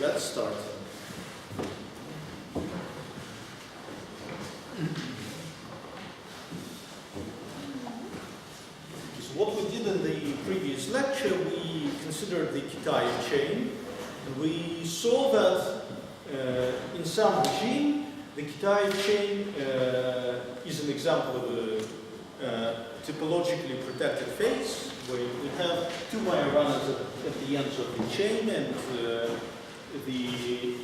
let's start. So what we did in the previous lecture, we considered the Kitaev chain. And we saw that in some regime, the Kitaev chain is an example of a typologically protected phase, where we have two wire runners at the ends of the chain, and the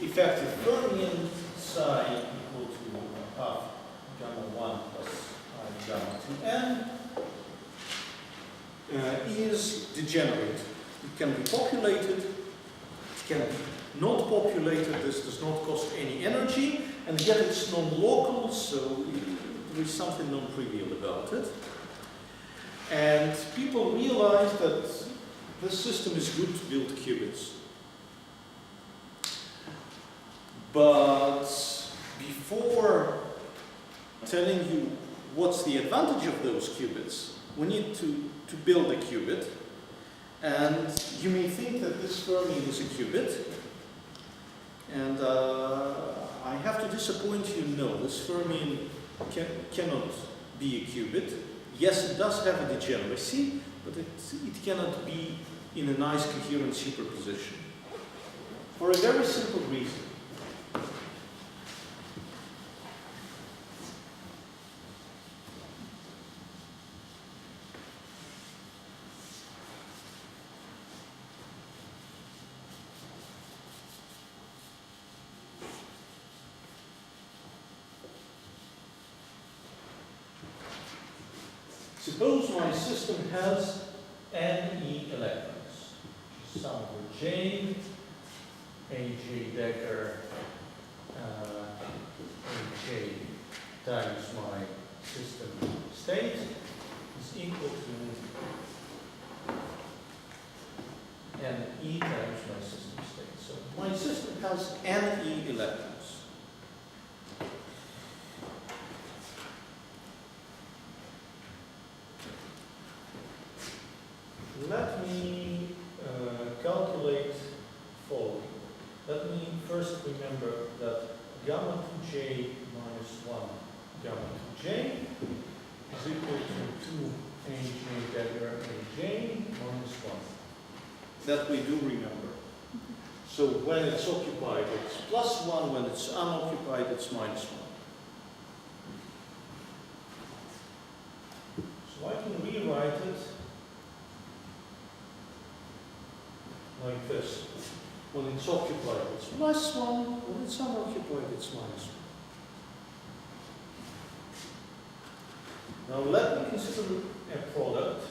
effective fermion psi equal to half gamma 1 plus I gamma 2n is degenerate. It can be populated, it can be not populated, this does not cost any energy, and yet it's non-local, so there is something non-trivial about it. And people realized that this system is good to build qubits. But before telling you what's the advantage of those qubits, we need to build a qubit. And you may think that this fermion is a qubit. And I have to disappoint you, no, this fermion cannot be a qubit. Yes, it does have a degeneracy, but it cannot be in a nice coherent superposition. For a very simple reason. Suppose my system has NE electrons, which is sum over J, AJ Decker, AJ times my system state is equal to NE times my system state. So my system has NE electrons. Let me calculate following. Let me first remember that gamma 2j minus 1 gamma 2j is equal to 2 aj dagger aj minus 1. That we do remember. So when it's occupied, it's plus 1. When it's unoccupied, it's minus 1. So I can rewrite it like this. When it's occupied, it's plus 1. When it's unoccupied, it's minus 1. Now let me consider a product.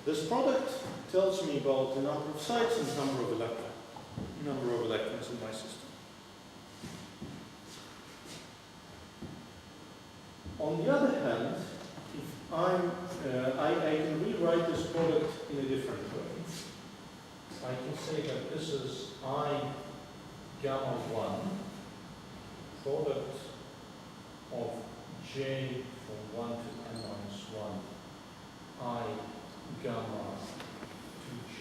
This product tells me about the number of sites and the number of electrons in my system. On the other hand, if I can rewrite this product in a different way. I can say that this is I gamma 1 product of j from 1 to n minus 1 I gamma 2j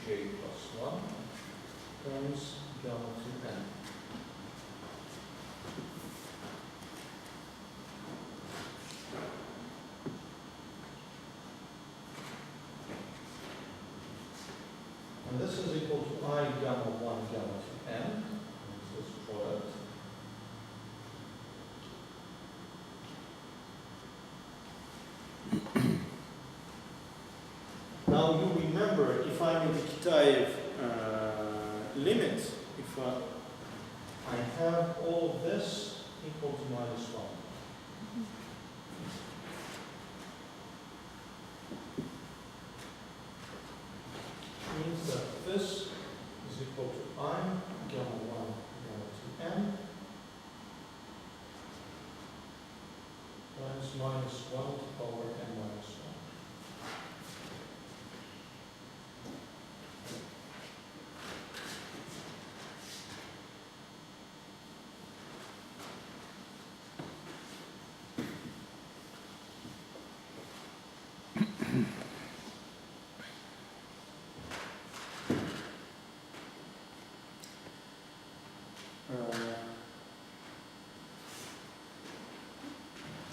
plus 1 times gamma 2n. And this is equal to I gamma 1 gamma 2n, this is product. Now you remember, if I'm in the Kitaev limit, if I have all of this equal to minus 1. times minus 1 to the power n minus 1.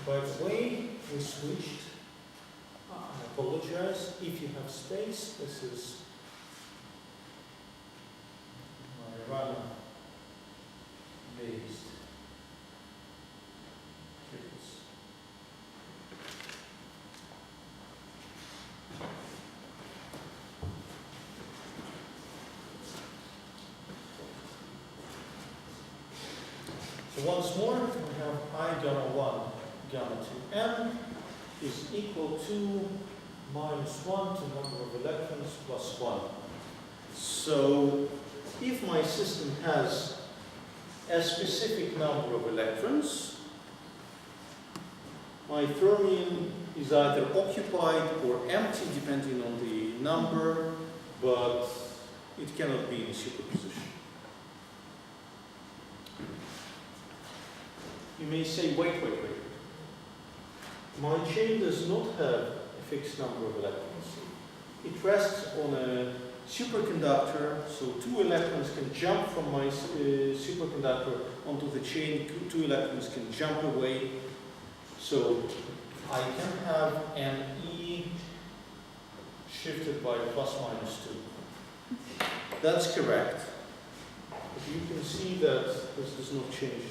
By the way, we switched. I apologize. If you have space, this is my runner based cubes. So once more, we have I gamma 1 gamma 2m is equal to minus 1 to number of electrons plus 1. So if my system has a specific number of electrons, my fermion is either occupied or empty depending on the number, but it cannot be in superposition. You may say, wait. My chain does not have a fixed number of electrons. It rests on a superconductor, so two electrons can jump from my superconductor onto the chain, two electrons can jump away. So I can have an E shifted by plus minus 2. That's correct. But you can see that this does not change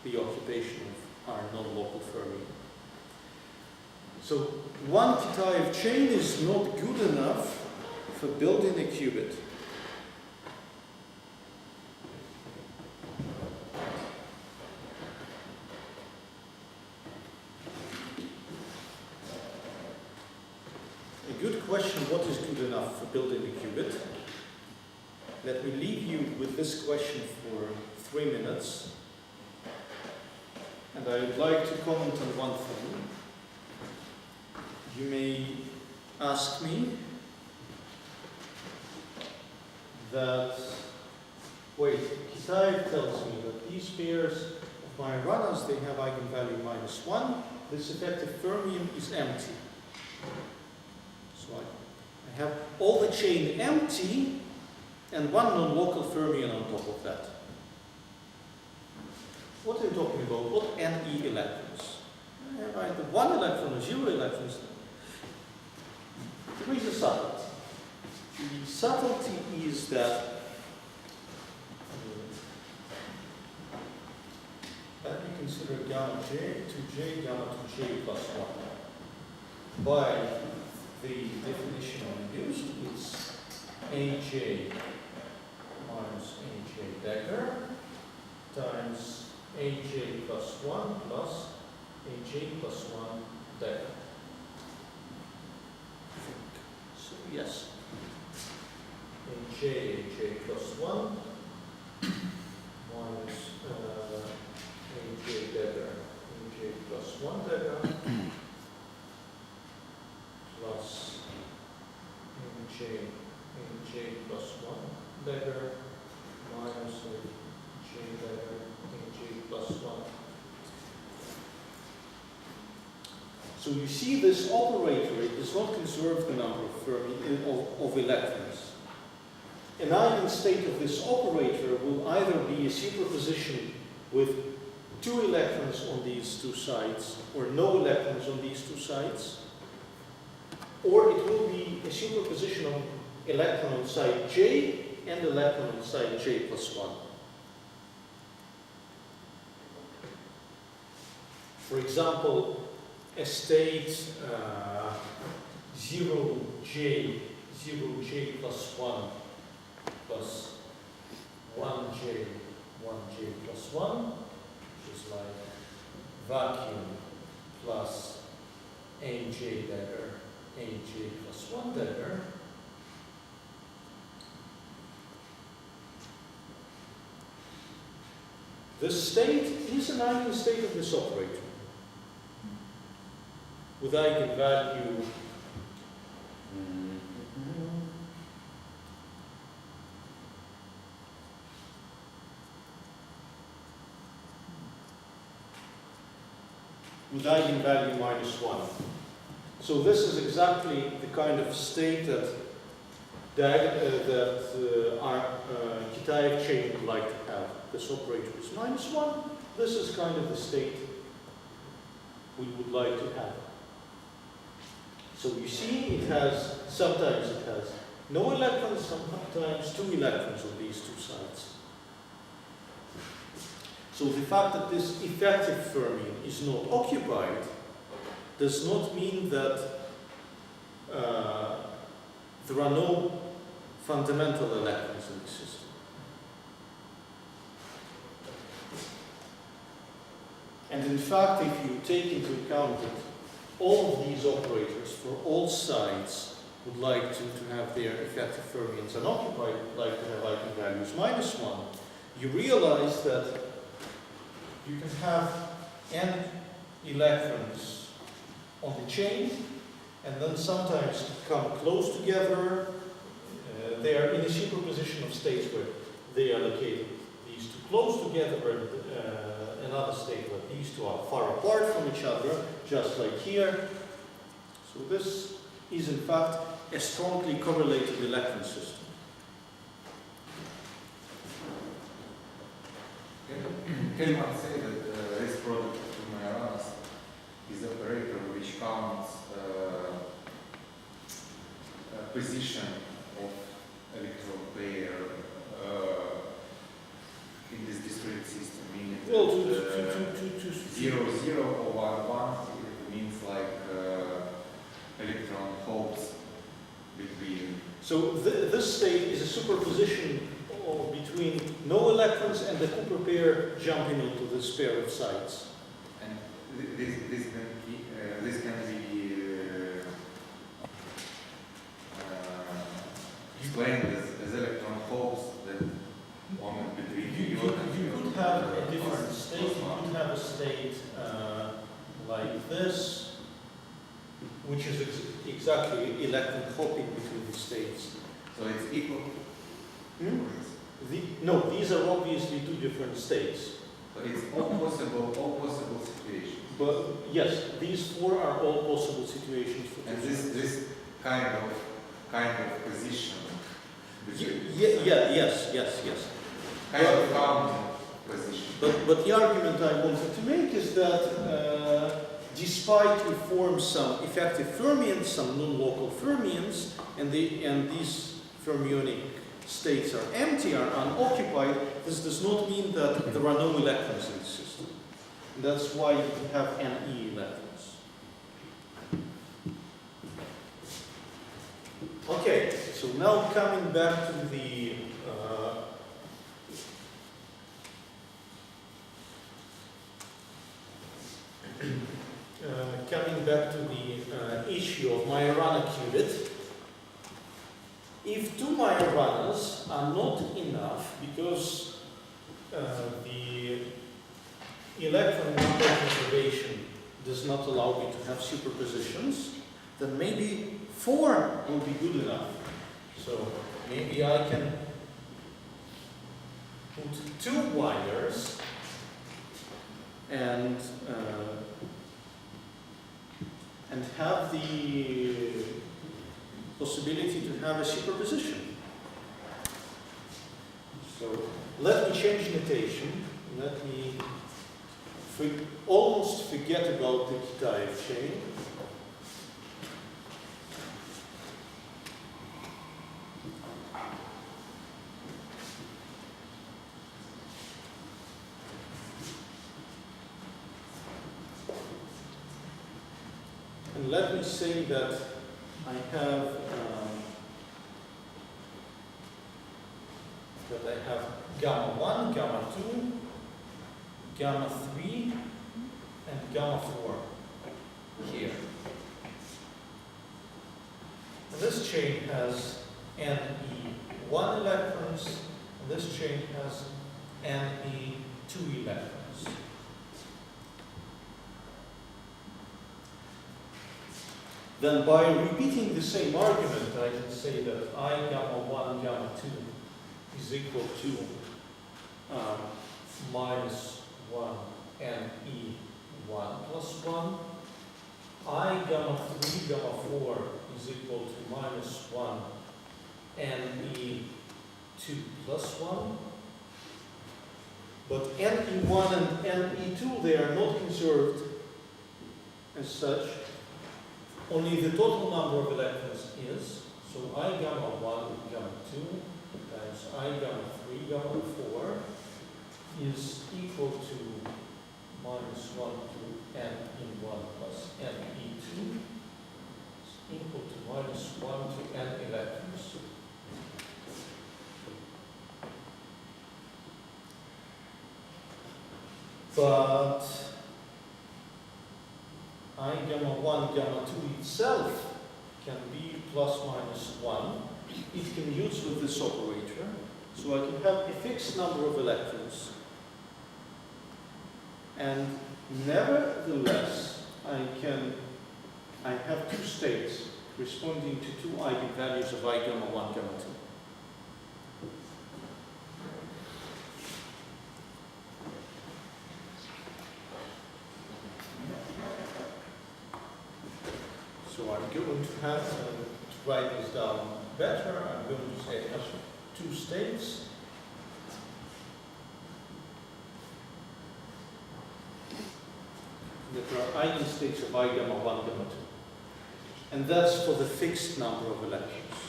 the occupation of our non-local fermion. So one Kitaev chain is not good enough for building a qubit. A good question, what is good enough for building a qubit? Let me leave you with this question for 3 minutes. And I would like to comment on one thing. You may ask me that, wait, Kitaev tells me that these pairs of my runners, they have eigenvalue minus 1. This effective fermion is empty. So I have all the chain empty and one non-local fermion on top of that. What are you talking about? What NE electrons? I have either 1 electron or 0 electrons. There is a subtlety. The subtlety is that let me consider gamma j to j gamma to j plus 1. By the definition I used, it's aj minus aj dagger times aj plus 1 plus aj plus 1 dagger. So yes, aj plus 1 minus aj dagger, aj plus 1 dagger plus aj plus 1 dagger minus aj dagger, aj plus 1. So you see this operator, it does not conserve the number of electrons. An eigenstate of this operator will either be a superposition with 2 electrons on these two sides, or no electrons on these two sides, or it will be a superposition of electron on side j and electron on side j plus 1. For example, a state 0j plus 1 plus 1j plus 1, which is like vacuum plus aj dagger, aj plus 1 dagger. The state is an eigenstate of this operator. with eigenvalue with eigenvalue -1. So this is exactly the kind of state that our Kitaev chain would like to have. This operator is -1. This is kind of the state we would like to have. So you see, sometimes it has no electrons, sometimes 2 electrons on these two sides. So the fact that this effective fermion is not occupied does not mean that there are no fundamental electrons in the system. And in fact, if you take into account that all of these operators for all sides would like to have their effective fermions unoccupied, like to have eigenvalues -1, you realize that you can have n electrons on the chain, and then sometimes come close together. They are in a superposition of states where they are located, these two close together, and another state where these two are far apart from each other, just like here. So this is in fact a strongly correlated electron system. Can one say that this product of Majorana's is an operator which counts position of electron pair in this discrete system, meaning Well, 0, 0 or 1, 1, it means like electron holes between. So this state is a superposition between no electrons and the Cooper pair jumping into this pair of sides. And this can be explained as electron holes that moment between You could have a different state. You could have a state like this, which is exactly electron hopping between the states. So it's equal. No, these are obviously two different states. So it's all possible situations. But yes, these 4 are all possible situations for And this kind of position. Yes. Kind of counting position. But the argument I wanted to make is that despite we form some effective fermions, some non-local fermions, and these fermionic states are empty, are unoccupied, this does not mean that there are no electrons in the system. And that's why you have Ne electrons. Okay, so now coming back to the issue of Majorana qubit. If 2 Majoranas are not enough because the electron number conservation does not allow me to have superpositions, then maybe 4 will be good enough. So maybe I can put 2 wires and have the possibility to have a superposition. So let me change notation. Let me almost forget about the Kitaev chain. And let me say that I have gamma 1, gamma 2, gamma 3, and gamma 4 here. And this chain has Ne1 electrons, and this chain has Ne2 electrons. then by repeating the same argument, I can say that I gamma 1 gamma 2 is equal to minus 1 n e 1 plus 1. I gamma 3 gamma 4 is equal to minus 1 n e 2 plus 1. But NE1 and NE2, they are not conserved as such. Only the total number of electrons is. So I gamma 1 gamma 2 times I gamma 3 gamma 4 is equal to minus 1 to NE1 plus NE2 is equal to minus 1 to n electrons. But I gamma 1 gamma 2 itself can be plus minus 1. It can use with this operator. So I can have a fixed number of electrons. And nevertheless, I have two states corresponding to two eigenvalues of I gamma 1 gamma 2. So I'm going to have to write this down better. I'm going to say it has two states. That there are eigenstates of I gamma 1 gamma 2. And that's for the fixed number of electrons.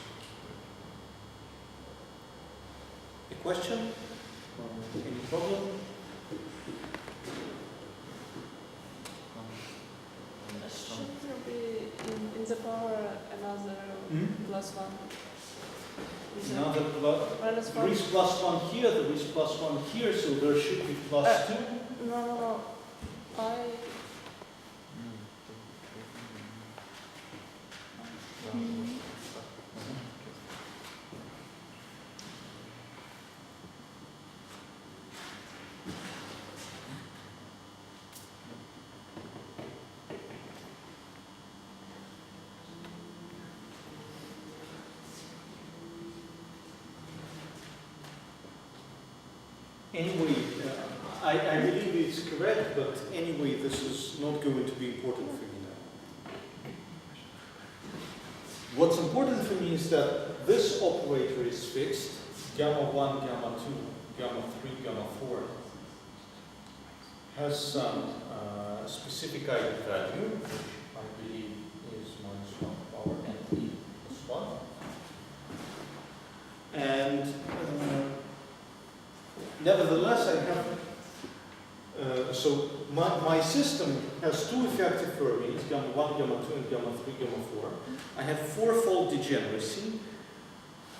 A question? Any problem? Shouldn't there be in the power another plus 1? Is there Another minus there 1? is plus 1 here, there is plus 1 here, so there should be plus 2. No. Anyway, I believe it's correct, but anyway, this is not going to be important for me now. What's important for me is that this operator is fixed, gamma 1, gamma 2, gamma 3, gamma 4, has some specific eigenvalue, which I believe is minus 1 power n plus 1. And nevertheless, I have, so my system has two effective fermions, gamma 1, gamma 2, and gamma 3, gamma 4. I have fourfold degeneracy.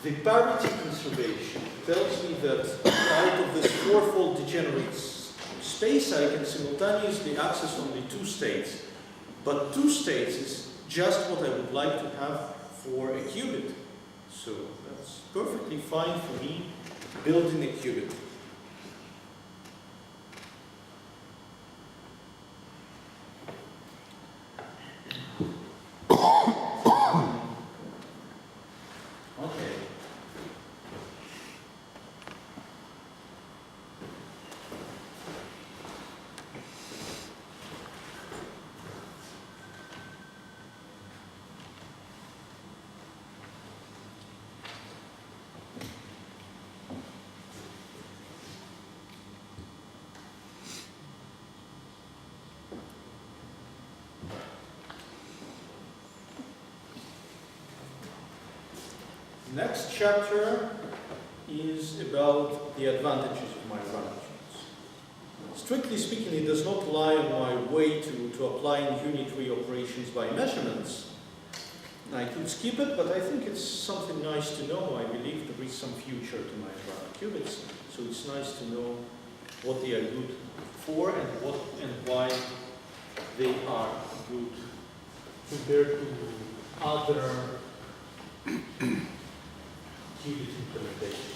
The parity conservation tells me that out of this fourfold degenerate space, I can simultaneously access only two states. But two states is just what I would like to have for a qubit. So that's perfectly fine for me building a qubit. Okay. Next chapter is about the advantages of my arrangements. Strictly speaking, it does not lie on my way to applying unitary operations by measurements. I could skip it, but I think it's something nice to know. I believe there is some future to my qubits, so it's nice to know what they are good for and what and why they are good compared to other qubit implementations.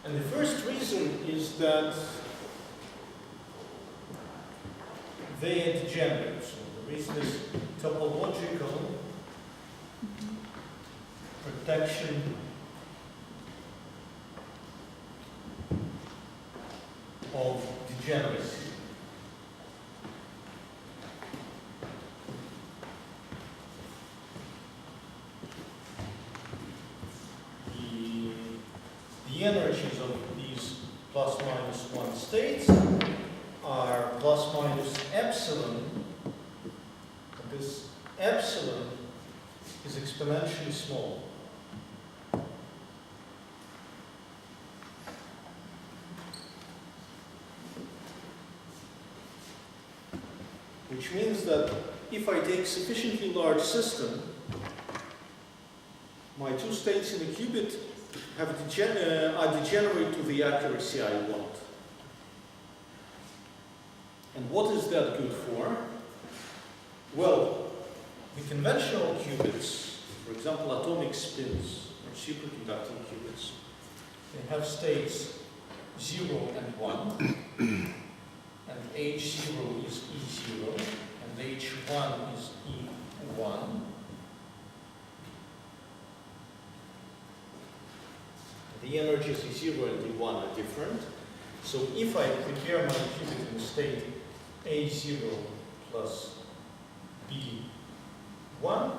And the first reason is that they are degenerate. So the reason is topological protection of degeneracy. The energies of these plus minus 1 states are plus minus epsilon. And this epsilon is exponentially small. Which means that if I take sufficiently large system, my two states in a qubit are degenerate to the accuracy I want. And what is that good for? Well, the conventional qubits, for example, atomic spins or superconducting qubits, they have states 0 and 1, and H0 is E0, and H1 is E1. The energies E0 and E1 are different. So if I prepare my qubit in state A0 plus B1,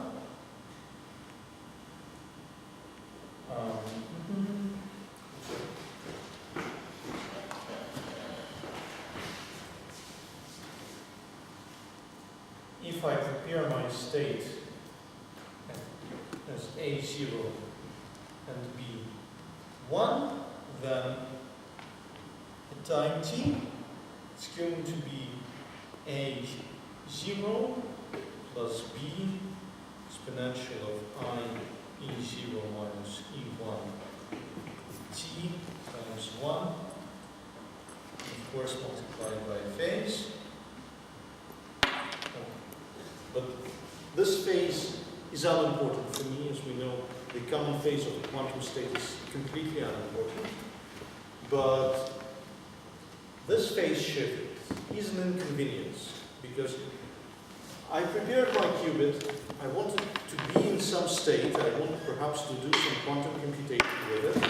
if I prepare my state as A0 and B1, then at time t, it's going to be A0 plus B exponential of I E0 minus E1 t times 1, of course multiplied by phase. But this phase is unimportant for me. As we know, the common phase of the quantum state is completely unimportant. But this phase shift is an inconvenience because I prepared my qubit, I wanted to be in some state, I want perhaps to do some quantum computation with it,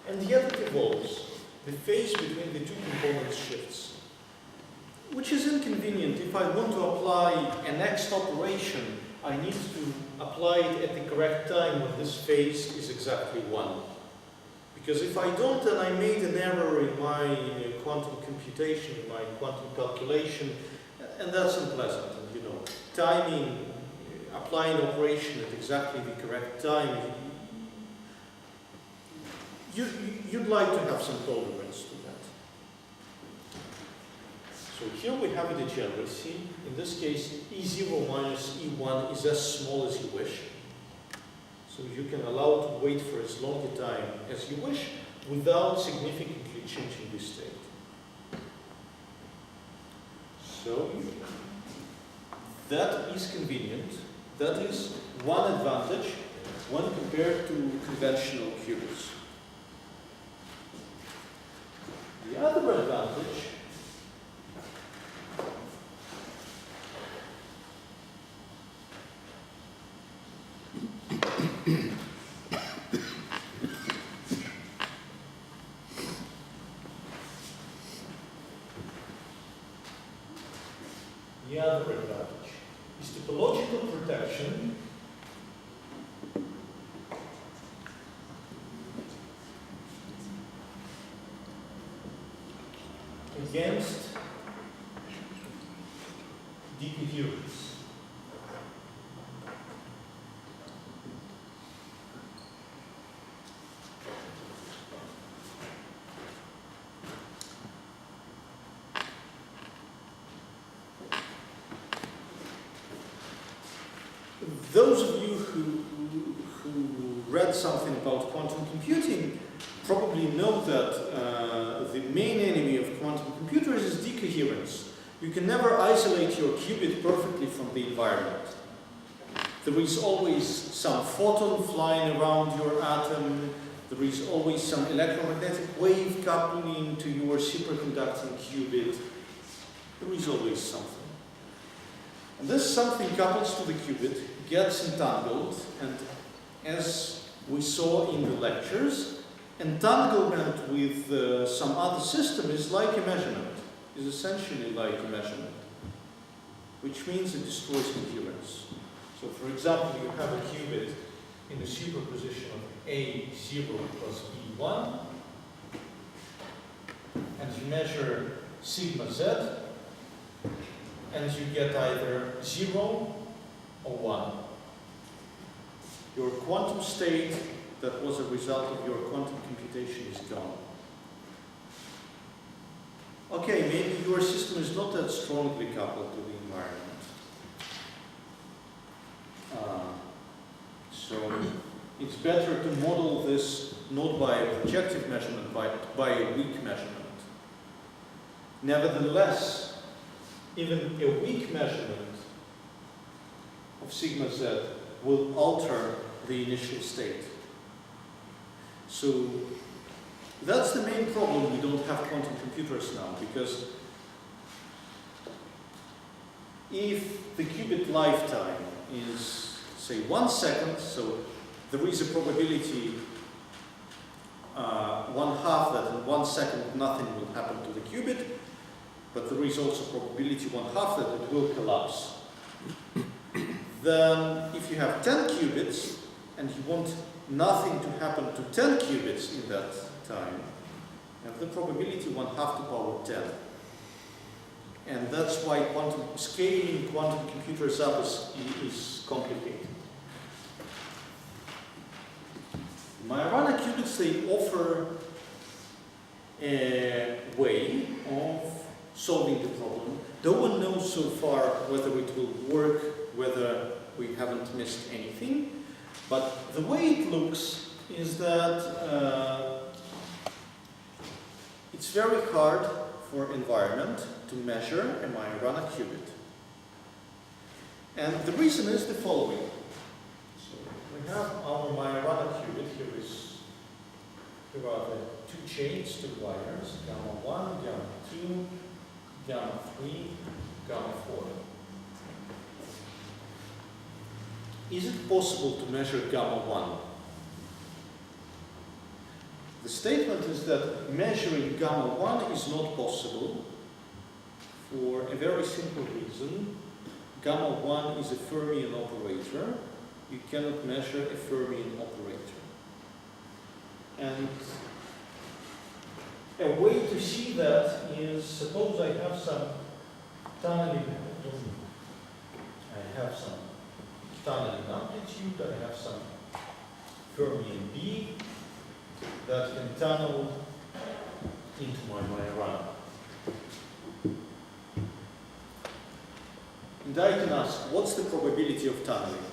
and yet it evolves. The phase between the two components shifts, which is inconvenient. If I want to apply a next operation, I need to apply it at the correct time when this phase is exactly 1. Because if I don't, then I made an error in my quantum computation, in my quantum calculation, and that's unpleasant. And, you know, timing, applying operation at exactly the correct time, you'd like to have some tolerance to that. So here we have a degeneracy. In this case, E0 minus E1 is as small as you wish. So you can allow to wait for as long a time as you wish without significantly changing the state. So that is convenient. That is one advantage when compared to conventional qubits. The other advantage is topological protection against decoherence. Those of you who read something about quantum computing probably know that the main enemy of quantum computers is decoherence. You can never isolate your qubit perfectly from the environment. There is always some photon flying around your atom. There there is always some electromagnetic wave coupling to your superconducting qubit. There is always something. And this something couples to the qubit, gets entangled, and as we saw in the lectures, entanglement with some other system is like a measurement, is essentially like a measurement, which means it destroys coherence. So for example, you have a qubit in the superposition of A0 plus B1, and you measure sigma z, and you get either 0 or 1. Your quantum state that was a result of your quantum computation is gone. Okay, maybe your system is not that strongly coupled to the environment. So it's better to model this not by a projective measurement, but by a weak measurement. Nevertheless, even a weak measurement of sigma z will alter the initial state. So that's the main problem. We don't have quantum computers now, because if the qubit lifetime is, say, 1 second, so there is a probability 1/2 that in 1 second nothing will happen to the qubit, but there is also probability 1/2 that it will collapse. Then if you have 10 qubits and you want nothing to happen to 10 qubits in that time, you have the probability 1/2 to the power 10. And that's why scaling quantum computers up is complicated. Majorana qubits, they offer a way of solving the problem. No one knows so far whether it will work, whether we haven't missed anything. But the way it looks is that it's very hard for environment to measure a Majorana qubit. And the reason is the following. So we have our Majorana qubit. Here are the 2 chains, 2 wires, gamma 1, gamma 2, gamma 3, gamma 4. Is it possible to measure gamma 1? The statement is that measuring gamma 1 is not possible for a very simple reason. Gamma 1 is a Fermion operator. You cannot measure a Fermion operator. And a way to see that is, suppose I have some tunneling amplitude, I have some Fermion B that can tunnel into my Majorana. And I can ask, what's the probability of tunneling?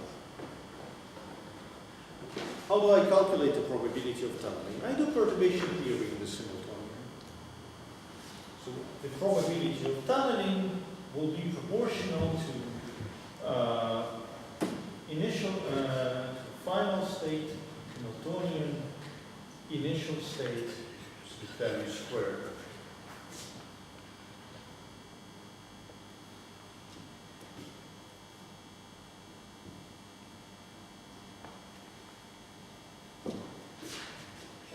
How do I calculate the probability of tunneling? I do perturbation theory in the simultaneous. So the probability of tunneling will be proportional to final state, Hamiltonian initial state, the value squared.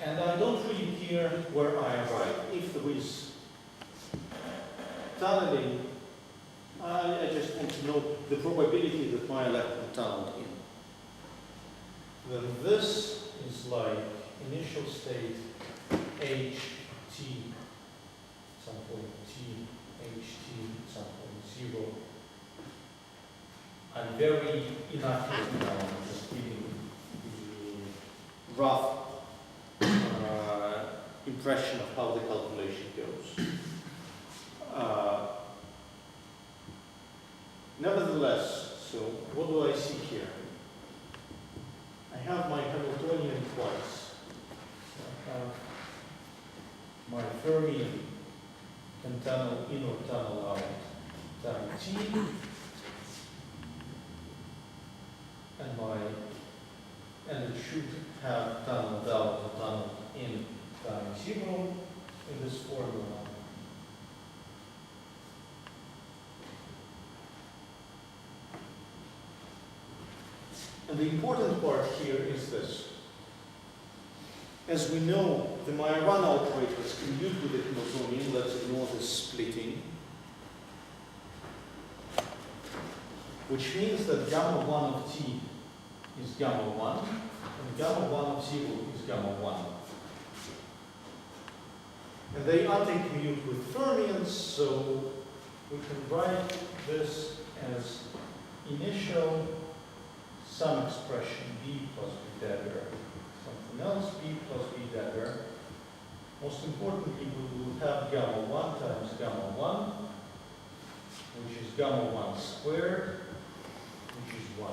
And I don't really care where I arrive. If there is tunneling, I just want to know the probability that my electron tunneled in. Then this is like initial state h t, some point t, h t, some point 0. I'm very inaccurate now. I'm just giving the rough impression of how the calculation goes. Nevertheless, so what do I see here? I have my Hamiltonian twice. I have my Fermion can tunnel in or tunnel out time t, and it should have tunneled out or tunneled in time zero in this formula. And the important part here is this. As we know, the Majorana operators commute with the Hamiltonian. Let's ignore this splitting. Which means that gamma 1 of t is gamma 1, and gamma 1 of 0 is gamma 1. And they anti-commute with fermions, so we can write this as initial some expression b plus b dagger, something else b plus b dagger. Most importantly, we will have gamma 1 times gamma 1, which is gamma 1 squared, which is 1.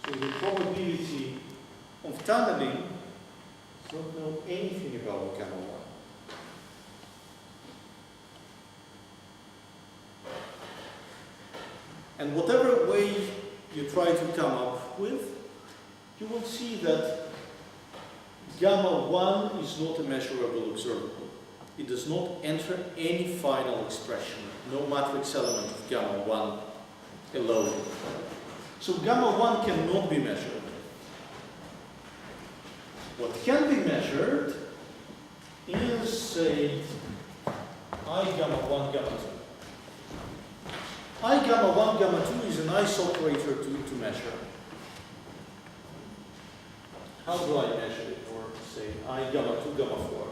So the probability of tunneling does not know anything about gamma 1. And whatever way you try to come up with, you will see that gamma 1 is not a measurable observable. It does not enter any final expression, no matrix element of gamma 1 alone. So gamma 1 cannot be measured. What can be measured is, say, I gamma 1 gamma 2. I gamma 1 gamma 2 is a nice operator to measure. How do I measure it? Or say I gamma 2 gamma 4.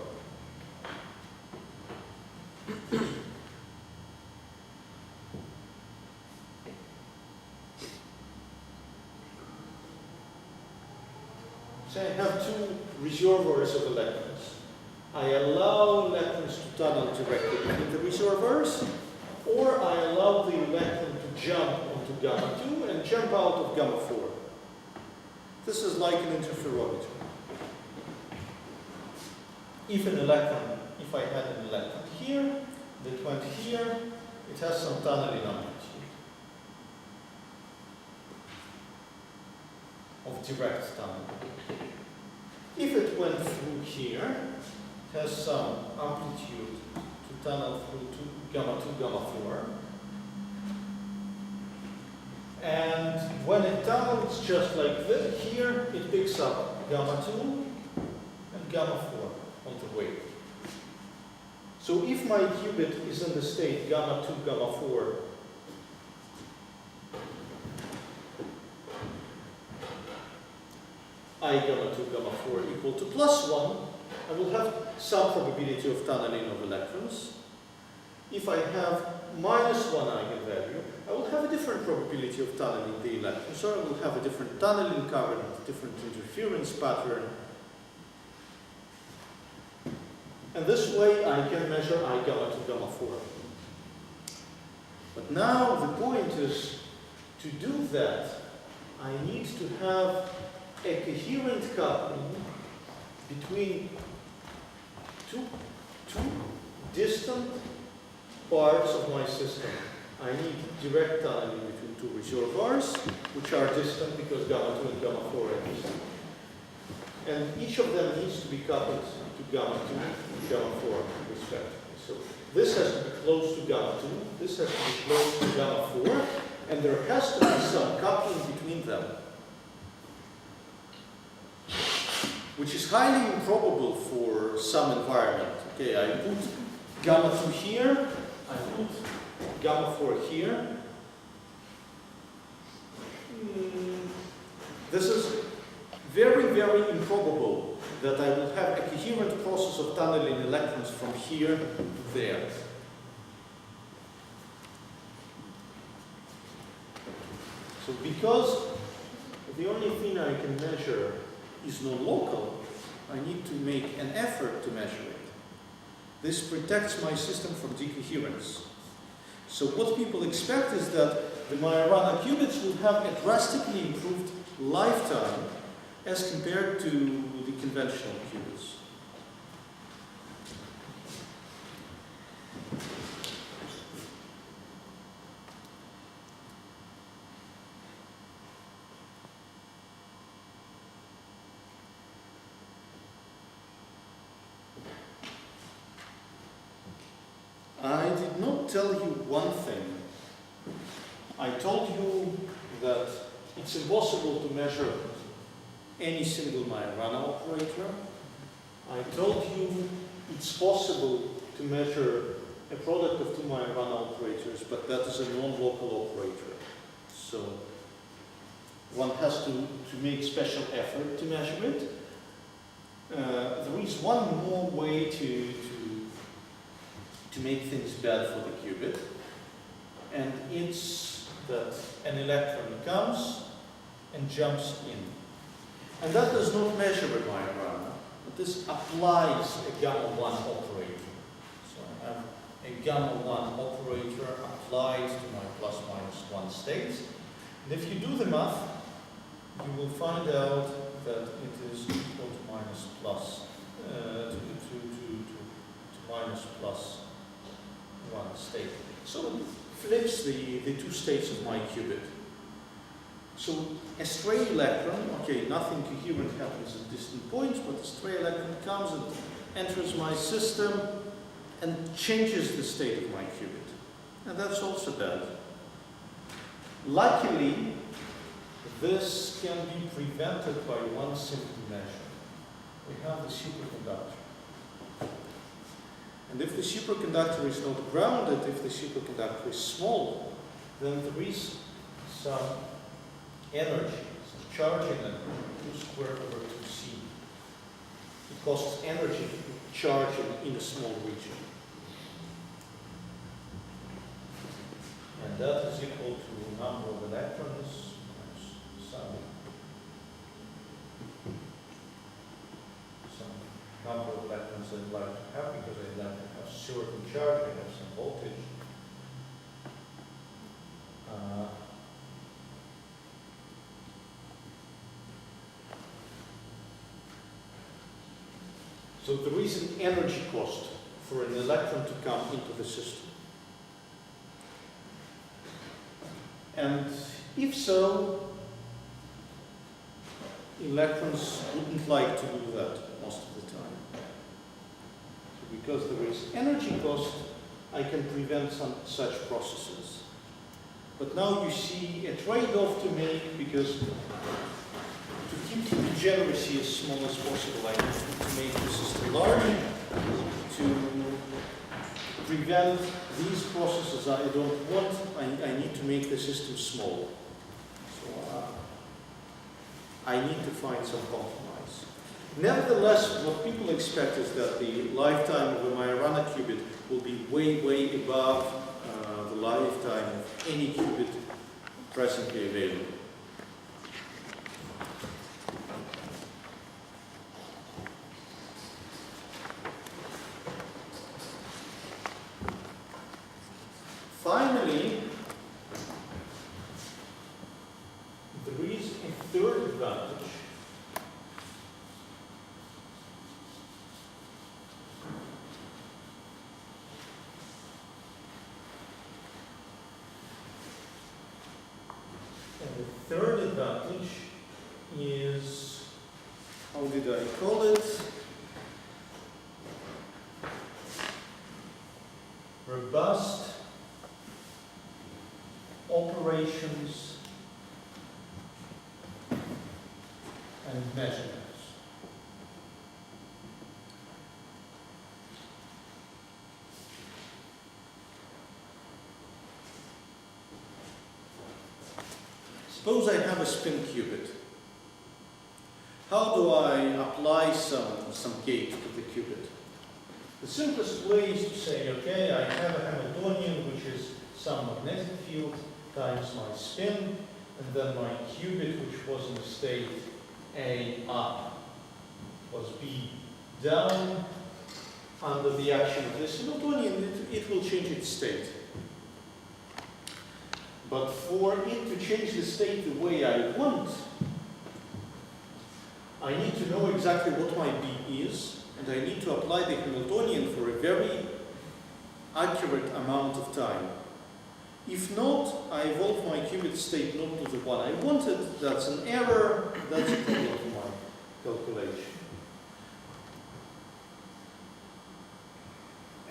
Say I have two reservoirs of electrons. I allow electrons to tunnel directly into the reservoirs, or I allow the electron to jump onto gamma 2 and jump out of gamma 4. This is like an interferometer. If I had an electron here, that went here, it has some tunneling amplitude of direct tunneling. If it went through here, it has some amplitude to tunnel through to gamma 2, gamma 4. And when it tunnels just like this, here it picks up gamma 2 and gamma 4 on the way. So if my qubit is in the state gamma 2, gamma 4, I gamma 2, gamma 4 equal to +1, I will have some probability of tunneling of electrons. If I have -1 eigenvalue, I will have a different probability of tunneling the electrons, so I will have a different tunneling current, different interference pattern. And this way I can measure I gamma 2, gamma 4. But now the point is, to do that, I need to have a coherent coupling between two distant parts of my system. I need direct tunneling between two reservoirs, which are distant because gamma 2 and gamma 4 are distant. And each of them needs to be coupled to gamma 2 and gamma 4 respectively. So this has to be close to gamma 2, this has to be close to gamma 4, and there has to be some coupling between them, which is highly improbable for some environment. Okay, I put gamma 2 here, I put gamma 4 here. This is very, very improbable that I will have a coherent process of tunneling electrons from here to there. So because the only thing I can measure is non-local, I need to make an effort to measure it. This protects my system from decoherence. So what people expect is that the Majorana qubits will have a drastically improved lifetime as compared to the conventional qubits. I did not tell you one thing. I told you that it's impossible to measure any single Majorana operator. I told you it's possible to measure a product of two Majorana operators, but that is a non-local operator. So one has to make special effort to measure it. There is one more way to make things bad for the qubit, and it's that an electron comes and jumps in. And that does not measure a Majorana, but this applies a gamma-1 operator. So I have a gamma-1 operator applied to my ±1 state. And if you do the math, you will find out that it is equal to minus plus +1 state. So it flips the two states of my qubit. So a stray electron, okay, nothing coherent happens at distant points, but a stray electron comes and enters my system and changes the state of my qubit. And that's also bad. Luckily, this can be prevented by one simple measure. We have the superconductor. And if the superconductor is not grounded, if the superconductor is small, then there is some energy, some charging energy, 2 squared over 2c. It costs energy to charge in a small region. And that is equal to the number of electrons minus some number of electrons I'd like to have, because I'd like to have certain charge, I have some voltage. So there is an energy cost for an electron to come into the system. And if so, electrons wouldn't like to do that most of the time. So because there is energy cost, I can prevent some such processes. But now you see a trade-off to make, because to keep the degeneracy as small as possible, I need to make the system large. To prevent these processes I don't want, I need to make the system small. So I need to find some compromise. Nevertheless, what people expect is that the lifetime of a Majorana qubit will be way, way above the lifetime of any qubit presently available. Finally, there is a third advantage. And the third advantage is, how did I call it? Robust operations and measurements. Suppose I have a spin qubit. How do I apply some gate to the qubit? The simplest way is to say, okay, I have a Hamiltonian, which is some magnetic field times my spin, and then my qubit, which was in state A up, was B down. Under the action of this Hamiltonian, it will change its state. But for it to change the state the way I want, I need to know exactly what my B is, and I need to apply the Hamiltonian for a very accurate amount of time. If not, I evolve my qubit state not to the one I wanted. That's an error. That's a problem of my calculation.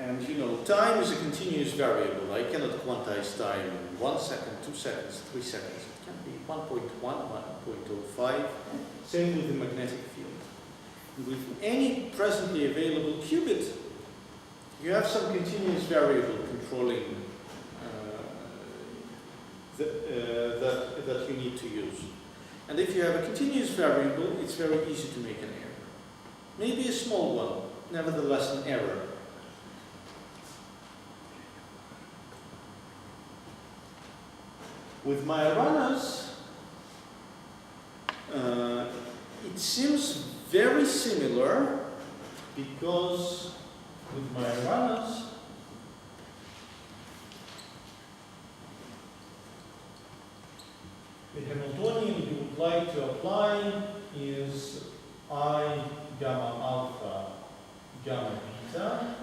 And you know, time is a continuous variable. I cannot quantize time in 1 second, 2 seconds, 3 seconds. It can be 1.1, 1.05. Same with the magnetic field. With any presently available qubit, you have some continuous variable controlling that you need to use. And if you have a continuous variable, it's very easy to make an error. Maybe a small one, nevertheless an error. With Majoranas, it seems very similar because with Majoranas, the Hamiltonian you would like to apply is I gamma alpha gamma beta,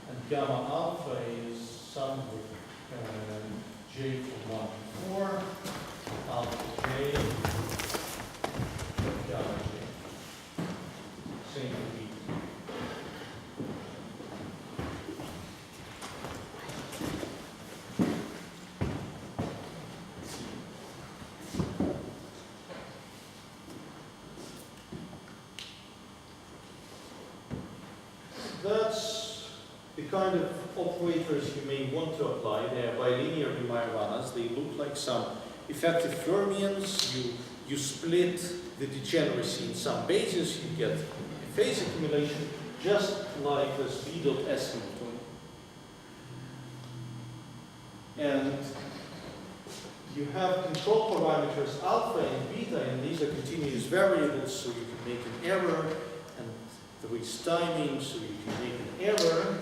and gamma alpha is sum with j from 1 to 4, alpha j, gamma j. Same for beta. That's the kind of operators you may want to apply. They are bilinear Majorana's. They look like some effective fermions. You split the degeneracy in some bases, you get a phase accumulation, just like this B dot S Hamiltonian. And you have control parameters alpha and beta, and these are continuous variables, so you can make an error. There is timing, so you can make an error,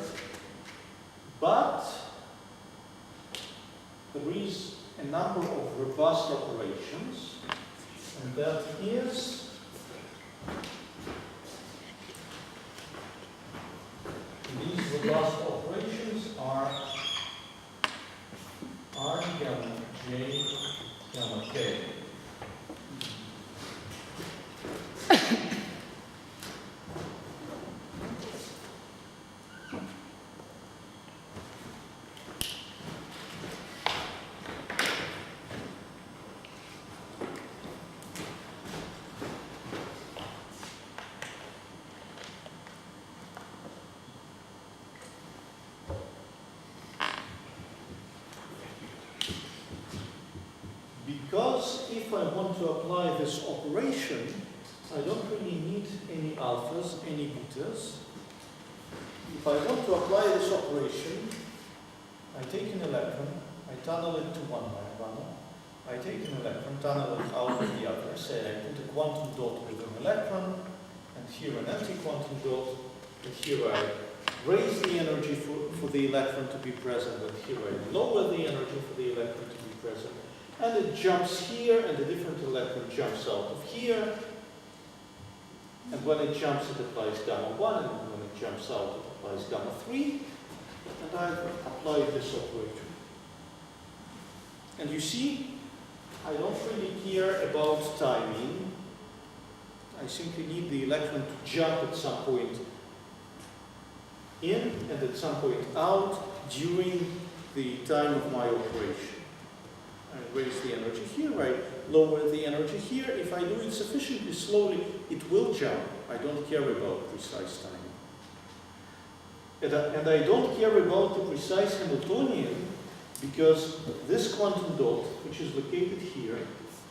but there is a number of robust operations, and that is these robust operations are R gamma J gamma K. Because if I want to apply this operation, I don't really need any alphas, any betas. If I want to apply this operation, I take an electron, I tunnel it to one Majorana, I take an electron, tunnel it out of the other, say I put a quantum dot with an electron, and here an anti-quantum dot, and here I raise the energy for the electron to be present, and here I lower the energy for the electron to be present. And it jumps here, and a different electron jumps out of here. And when it jumps, it applies gamma 1, and when it jumps out, it applies gamma 3. And I've applied this operator. And you see, I don't really care about timing. I simply need the electron to jump at some point in and at some point out during the time of my operation. I raise the energy here, I lower the energy here. If I do it sufficiently slowly, it will jump. I don't care about precise timing. And I don't care about the precise Hamiltonian because this quantum dot, which is located here,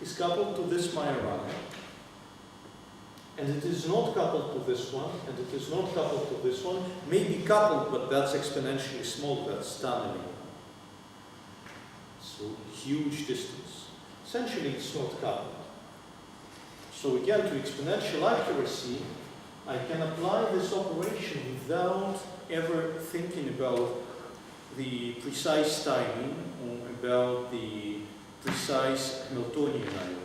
is coupled to this Majorana. And it is not coupled to this one, and it is not coupled to this one. Maybe coupled, but that's exponentially small, that's tunneling. So huge distance. Essentially, it's not coupled. So again, to exponential accuracy, I can apply this operation without ever thinking about the precise timing or about the precise Hamiltonian I want.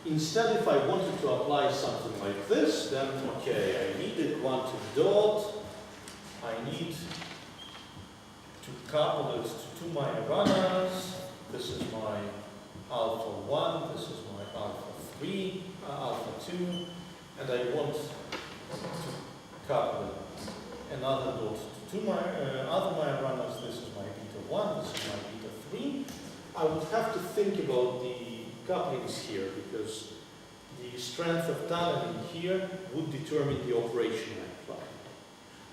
Instead, if I wanted to apply something like this, then okay, I need a quantum dot, I need to couple it to two Majoranas. This is my alpha 1, this is my alpha 3, alpha 2, and I want to coupling another dot to two other Majoranas. This is my beta 1, this is my beta 3. I would have to think about the couplings here, because the strength of tunneling here would determine the operation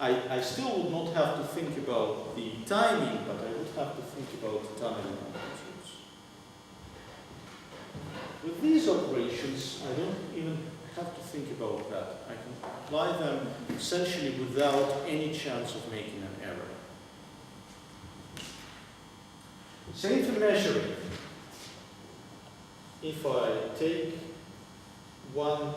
I apply. I still would not have to think about the timing, but I would have to think about the tunneling amplitudes. With these operations, I don't even have to think about that. I can apply them essentially without any chance of making an error. Same for measuring. If I take one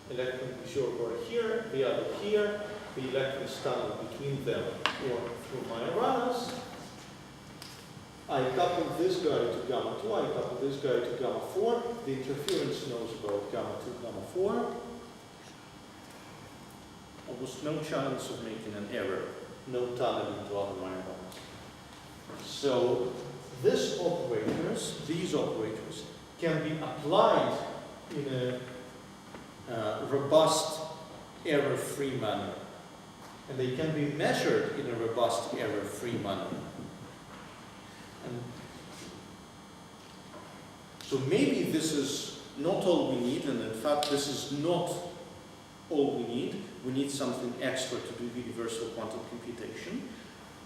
electron absorber here, the other here, the electrons tunnel between them or through Majoranas, I couple this guy to gamma 2, I couple this guy to gamma 4, the interference knows about gamma 2, gamma 4. Almost no chance of making an error, no tunneling to other Majoranas. So these operators can be applied in a robust, error-free manner. And they can be measured in a robust, error-free manner. And so maybe this is not all we need, and in fact this is not all we need. We need something extra to do universal quantum computation.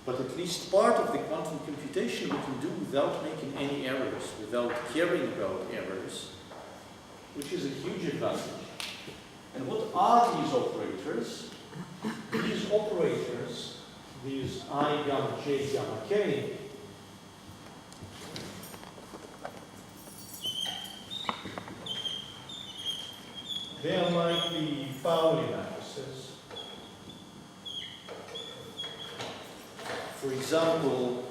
But at least part of the quantum computation we can do without making any errors, without caring about errors, which is a huge advantage. And what are these operators? These operators, these I, gamma, j, gamma, k, they are like the Pauli matrices. For example,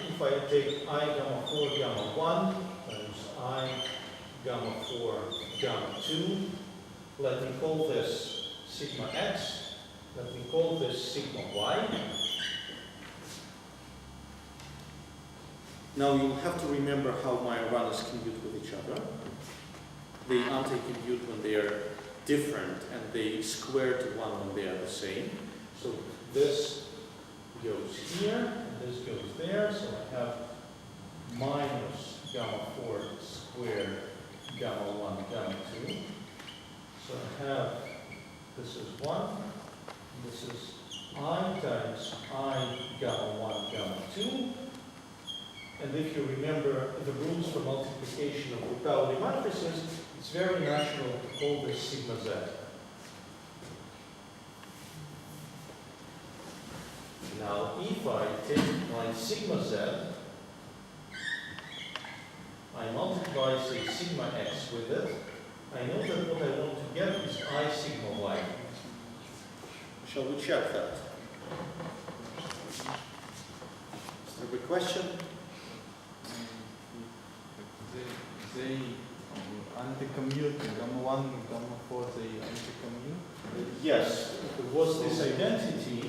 if I take I gamma 4 gamma 1 times I gamma 4 gamma 2, let me call this sigma x, let me call this sigma y. Now you'll have to remember how Majoranas compute with each other. They anti-compute when they are different, and they square to 1 when they are the same. So this goes here, and this goes there, so I have minus gamma 4 squared gamma 1 gamma 2. So I have, this is 1, and this is I times I gamma 1 gamma 2. And if you remember the rules for multiplication of the Pauli matrices, it's very natural to call this sigma z. Now, if I take my sigma z, I multiply, say, sigma x with it, I know that what I want to get is I sigma y. Shall we check that? Is there a question? They anti-commute, gamma 1, gamma 4, they anti-commute? Yes, there was this identity.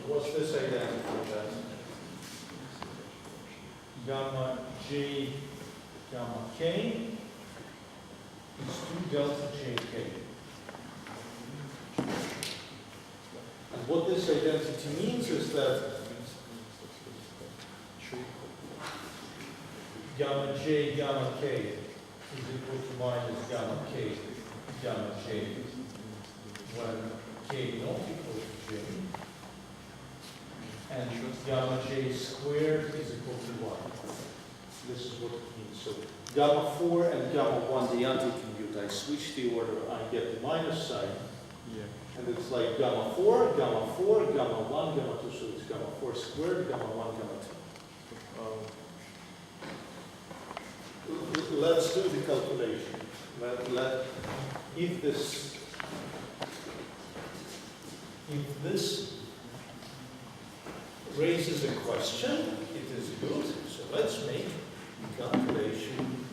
What's this identity that gamma j gamma k is 2 delta jk. And what this identity means is that gamma j gamma k is equal to minus gamma k gamma j when k not equal to j, and gamma j squared is equal to 1. This is what it means. So gamma 4 and gamma 1, the anti-compute, I switch the order, I get the minus sign, and it's like gamma 4, gamma 4, gamma 1, gamma 2, so it's gamma 4 squared, gamma 1, gamma 2. Let's do the calculation. If this raises a question, it is good. So let's make the calculation.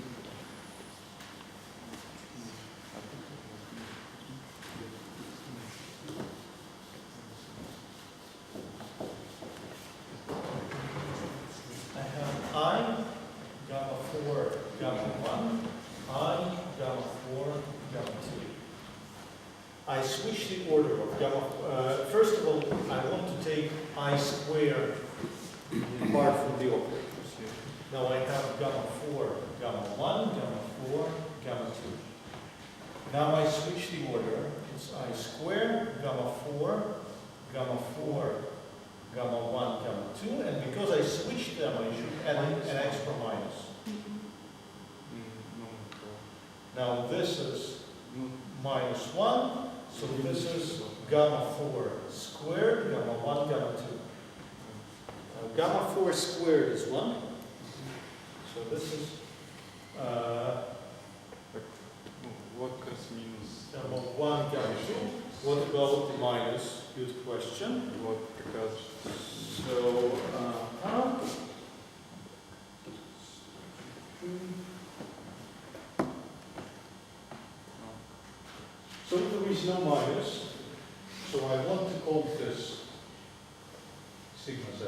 I switch the order of gamma. First of all, I want to take I squared apart from the operators. Now I have gamma 4, gamma 1, gamma 4, gamma 2. Now I switch the order. It's I squared, gamma 4, gamma 4, gamma 1, gamma 2. And because I switched them, I should add an extra minus. Now this is minus 1, so this is gamma 4 squared, gamma 1, gamma 2. Now gamma 4 squared is 1, so this is What comes minus? gamma 1, gamma 2. What about the minus? Good question. What because? So, so there is no minus, so I want to call this sigma z.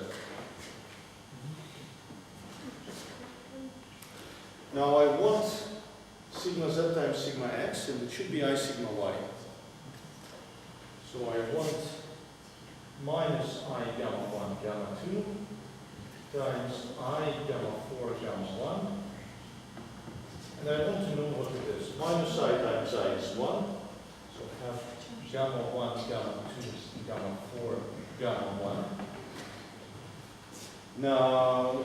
Now I want sigma z times sigma x, and it should be I sigma y. So I want minus I gamma 1 gamma 2 times I gamma 4 gamma 1. And I want to know what it is. Minus I times I is 1. So I have gamma 1 gamma 2 gamma 4 gamma 1. Now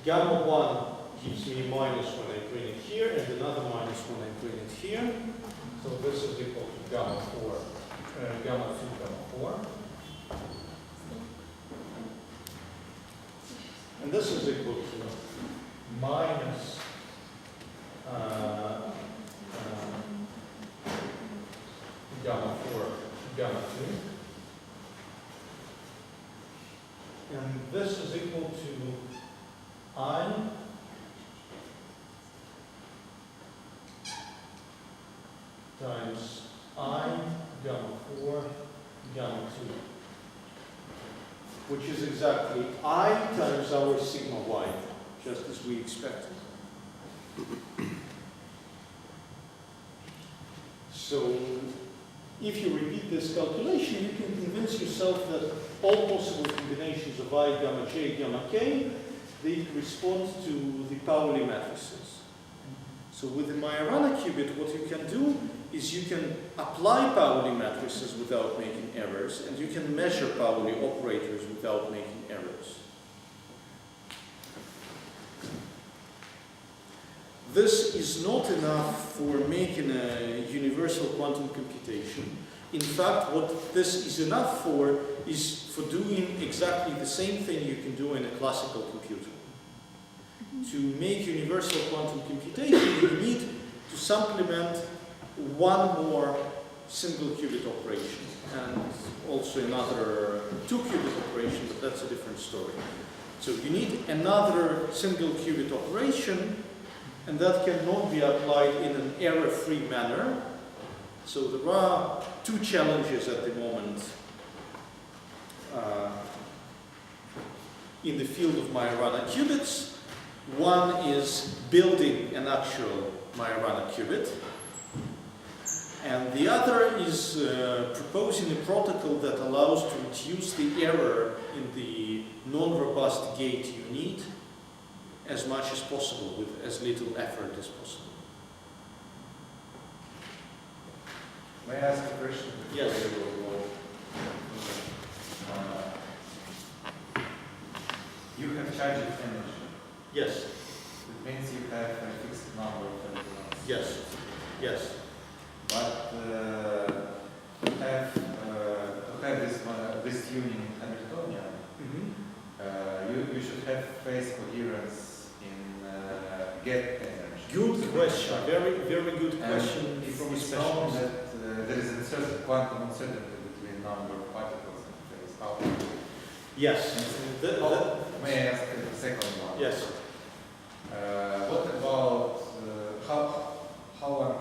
gamma 1 gives me minus when I bring it here, and another minus when I bring it here. So this is equal to gamma 4, gamma 2, gamma 4. And this is equal to minus gamma 4, gamma 2. And this is equal to I times I gamma 4 gamma 2, which is exactly I times our sigma y, just as we expected. So if you repeat this calculation, you can convince yourself that all possible combinations of I, gamma j, gamma k, they correspond to the Pauli matrices. So with the Majorana qubit, what you can do is you can apply Pauli matrices without making errors, and you can measure Pauli operators without making errors. This is not enough for making a universal quantum computation. In fact, what this is enough for is for doing exactly the same thing you can do in a classical computer. To make universal quantum computation, you need to supplement one more single qubit operation, and also another 2-qubit operation, but that's a different story. So you need another single qubit operation, and that cannot be applied in an error-free manner. So there are two challenges at the moment in the field of Majorana qubits. One is building an actual Majorana qubit, and the other is proposing a protocol that allows to reduce the error in the non-robust gate you need as much as possible with as little effort as possible. May I ask a question? Yes. You have charged energy. Yes. It means you have a fixed number of electrons. Yes. Yes. But to have this union in Hamiltonian, you should have phase coherence in get energy. Good question. Very, very good question from a It's known specialist. that there is a certain quantum uncertainty between number of particles and phase. How? Yes. May I ask the second one? Yes. What about how one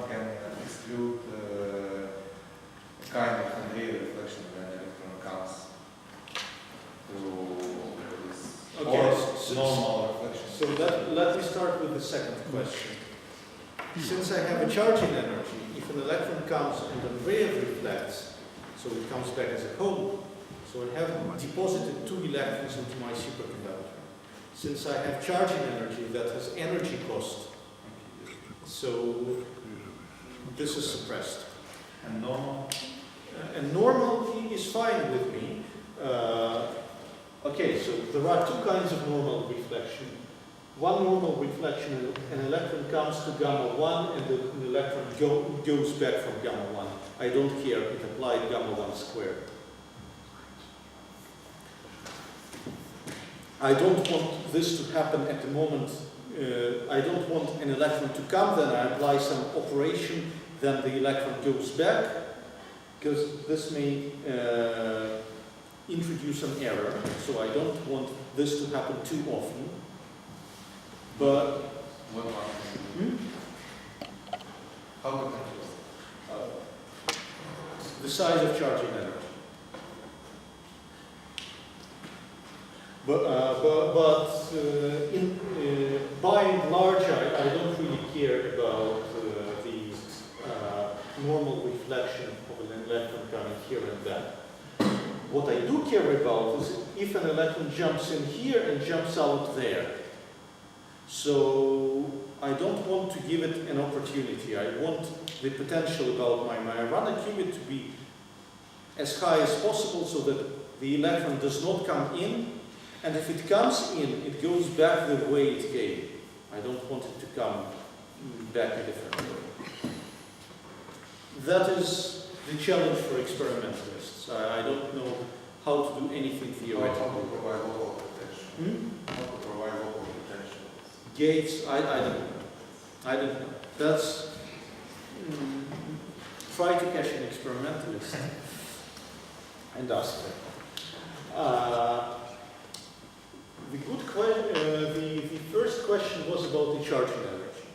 can exclude kind of Andrei reflection when an electron comes to this normal reflection? So let me start with the second question. since I have a charging energy, if an electron comes and then reflects, so it comes back as a hole, so I have deposited 2 electrons into my superconductor. Since I have charging energy, that has energy cost, so this is suppressed. And normal? And normal is fine with me. Okay, so there are 2 kinds of normal reflection. One normal reflection, an electron comes to gamma 1 and an electron goes back from gamma 1. I don't care, it applied gamma 1 squared. I don't want this to happen at the moment. I don't want an electron to come, then I apply some operation, then the electron goes back, because this may introduce an error, so I don't want this to happen too often. But What one? How to control? The size of charging energy. But by and large, I don't really care about the normal reflection of an electron coming here and there. What I do care about is if an electron jumps in here and jumps out there. So I don't want to give it an opportunity. I want the potential about my Majorana qubit to be as high as possible so that the electron does not come in, and if it comes in, it goes back the way it came. I don't want it to come back a different way. That is the challenge for experimentalists. I don't know how to do anything How theoretical. to provide local protection? How to provide local protection? Gates, I don't know. I don't know. That's try to catch an experimentalist and ask them. The first question was about the charging energy.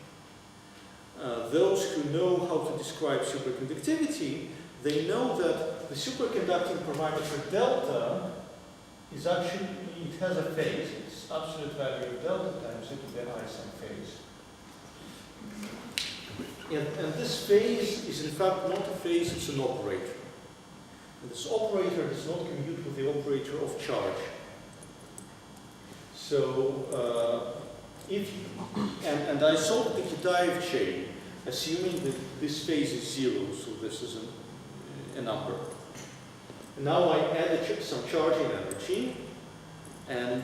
Those who know how to describe superconductivity, they know that the superconducting parameter delta is actually, it has a phase. It's absolute value of delta times e to the high some phase. And this phase is in fact not a phase, it's an operator. And this operator does not commute with the operator of charge. So, and I solved the Kitaev chain, assuming that this phase is 0, so this is a number. And now I add some charging energy, and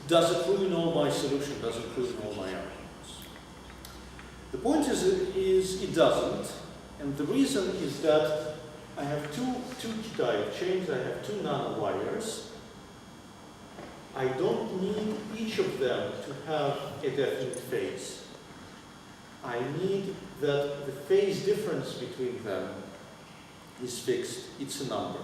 does it ruin all my solution? Does it ruin all my arguments? The point is it doesn't, and the reason is that I have two Kitaev chains, I have 2 nanowires. I don't need each of them to have a definite phase. I need that the phase difference between them is fixed, it's a number.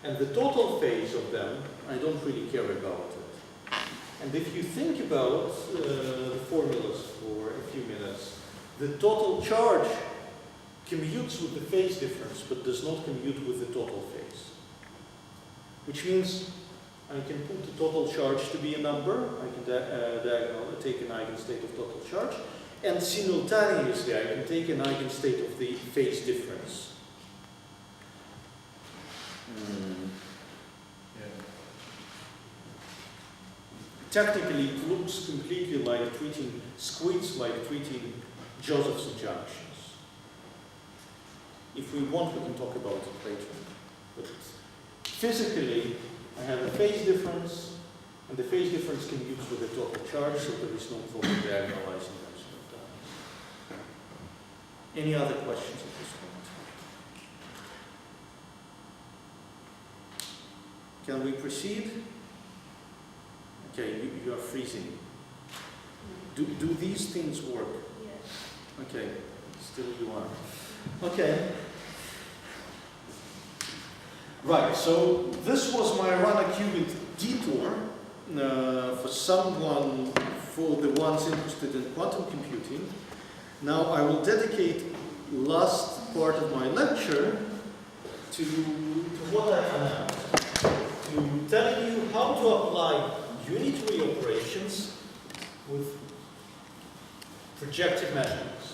And the total phase of them, I don't really care about it. And if you think about the formulas for a few minutes, the total charge commutes with the phase difference, but does not commute with the total phase. Which means I can put the total charge to be a number, I can take an eigenstate of total charge, and simultaneously I can take an eigenstate of the phase difference. Technically, it looks completely like treating squids, like treating Josephson junctions. If we want, we can talk about it later. But physically, I have a phase difference, and the phase difference commutes with the total charge, so there is no problem diagonalizing them. Any other questions at this point? Can we proceed? Okay, you are freezing. Do these things work? Yes. Okay, still you are. Okay. Right, so this was my Majorana qubit detour for the ones interested in quantum computing. Now I will dedicate last part of my lecture to what I announced, to we're telling you how to apply unitary operations with projective measurements.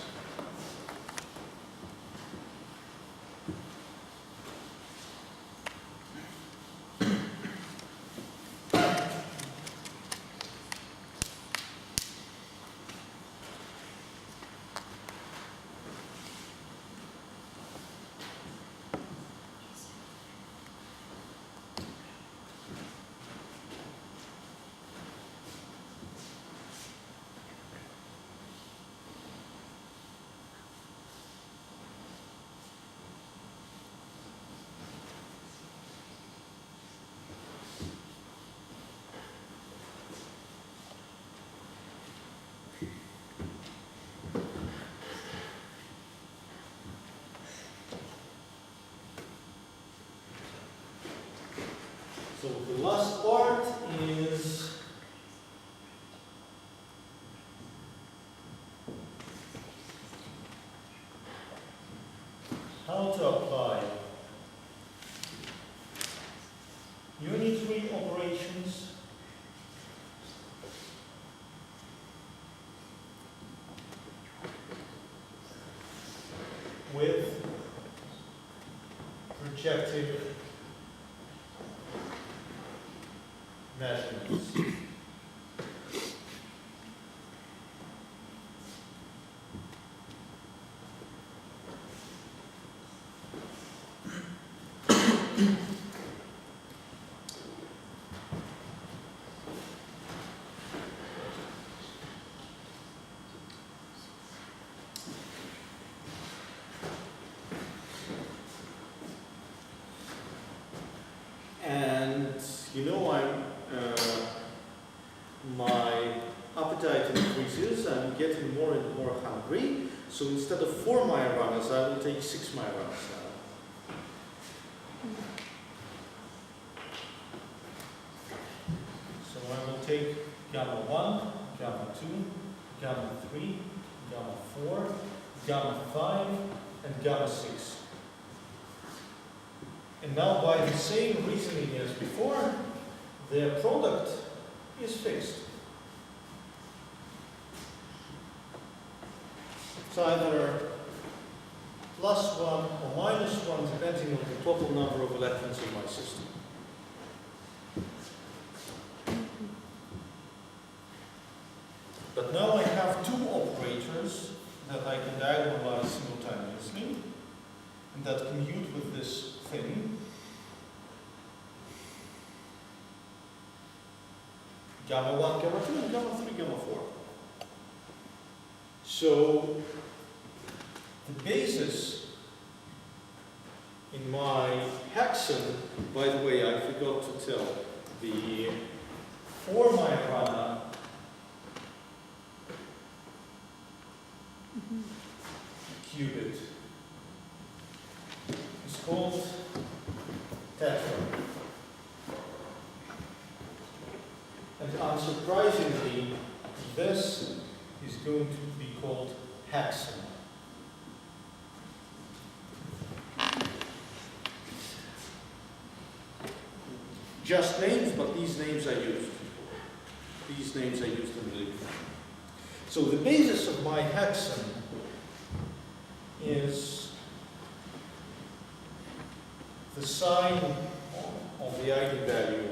So the last part is how to apply unitary operations with projective measurements. And you know, my appetite increases. I'm getting more and more hungry. So instead of 4 mile runners, I will take 6 mile runners now. So I will take gamma 1, gamma 2, gamma 3, gamma 4, gamma 5, and gamma 6. And now, by the same reasoning as before, their product is fixed. It's either +1 or -1, depending on the total number of electrons in my system. But now I have 2 operators that I can diagonalize simultaneously, and that commute with this thing. Gamma 1, gamma 2, and gamma 3, gamma 4. So the basis in my hexagon, by the way, I forgot to tell, the 4 micron qubit is called tetra. And unsurprisingly, this is going to be called hexagon. Just names, but these names are used. These names are used in the literature. So the basis of my hexagon is the sign of the eigenvalue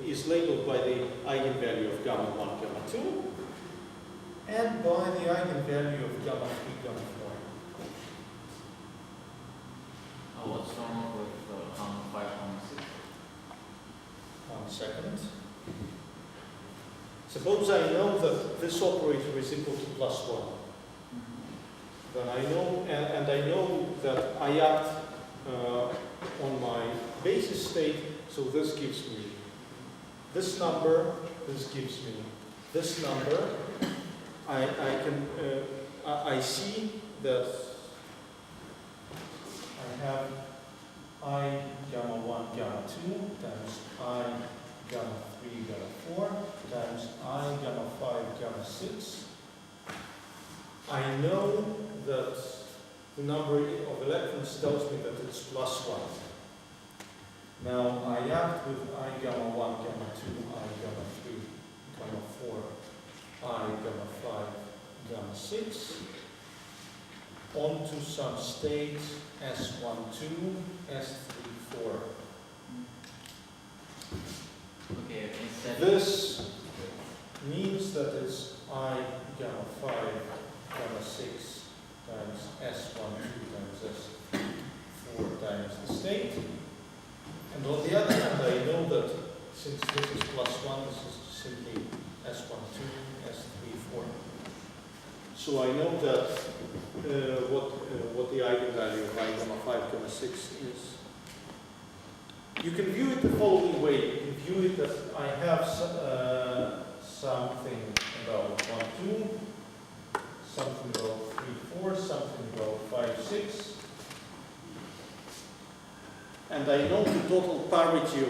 is labeled by the eigenvalue of gamma 1, gamma 2, and by the eigenvalue of gamma 3, gamma 4. What's wrong with gamma 5, gamma 6? 1 second. Suppose I know that this operator is equal to +1. Then I know, and I know that I act on my basis state, so this gives me this number, this gives me this number. I see that I have I gamma 1 gamma 2 times I gamma 3 gamma 4 times I gamma 5 gamma 6. I know that the number of electrons tells me that it's +1. Now I act with I gamma 1, gamma 2, I gamma 3, gamma 4, I gamma 5, gamma 6 onto some state S12, S34. Okay, instead This means that it's I gamma 5 gamma 6 times S12 times S4 times the state. And on the other hand, I know that since this is plus 1, this is simply S12, S34. So I know that what the eigenvalue of I gamma 5 gamma 6 is. You can view it the following way. You can view it that I have something about 1, 2, something about 3, 4, something about 5, 6. And I know the total parity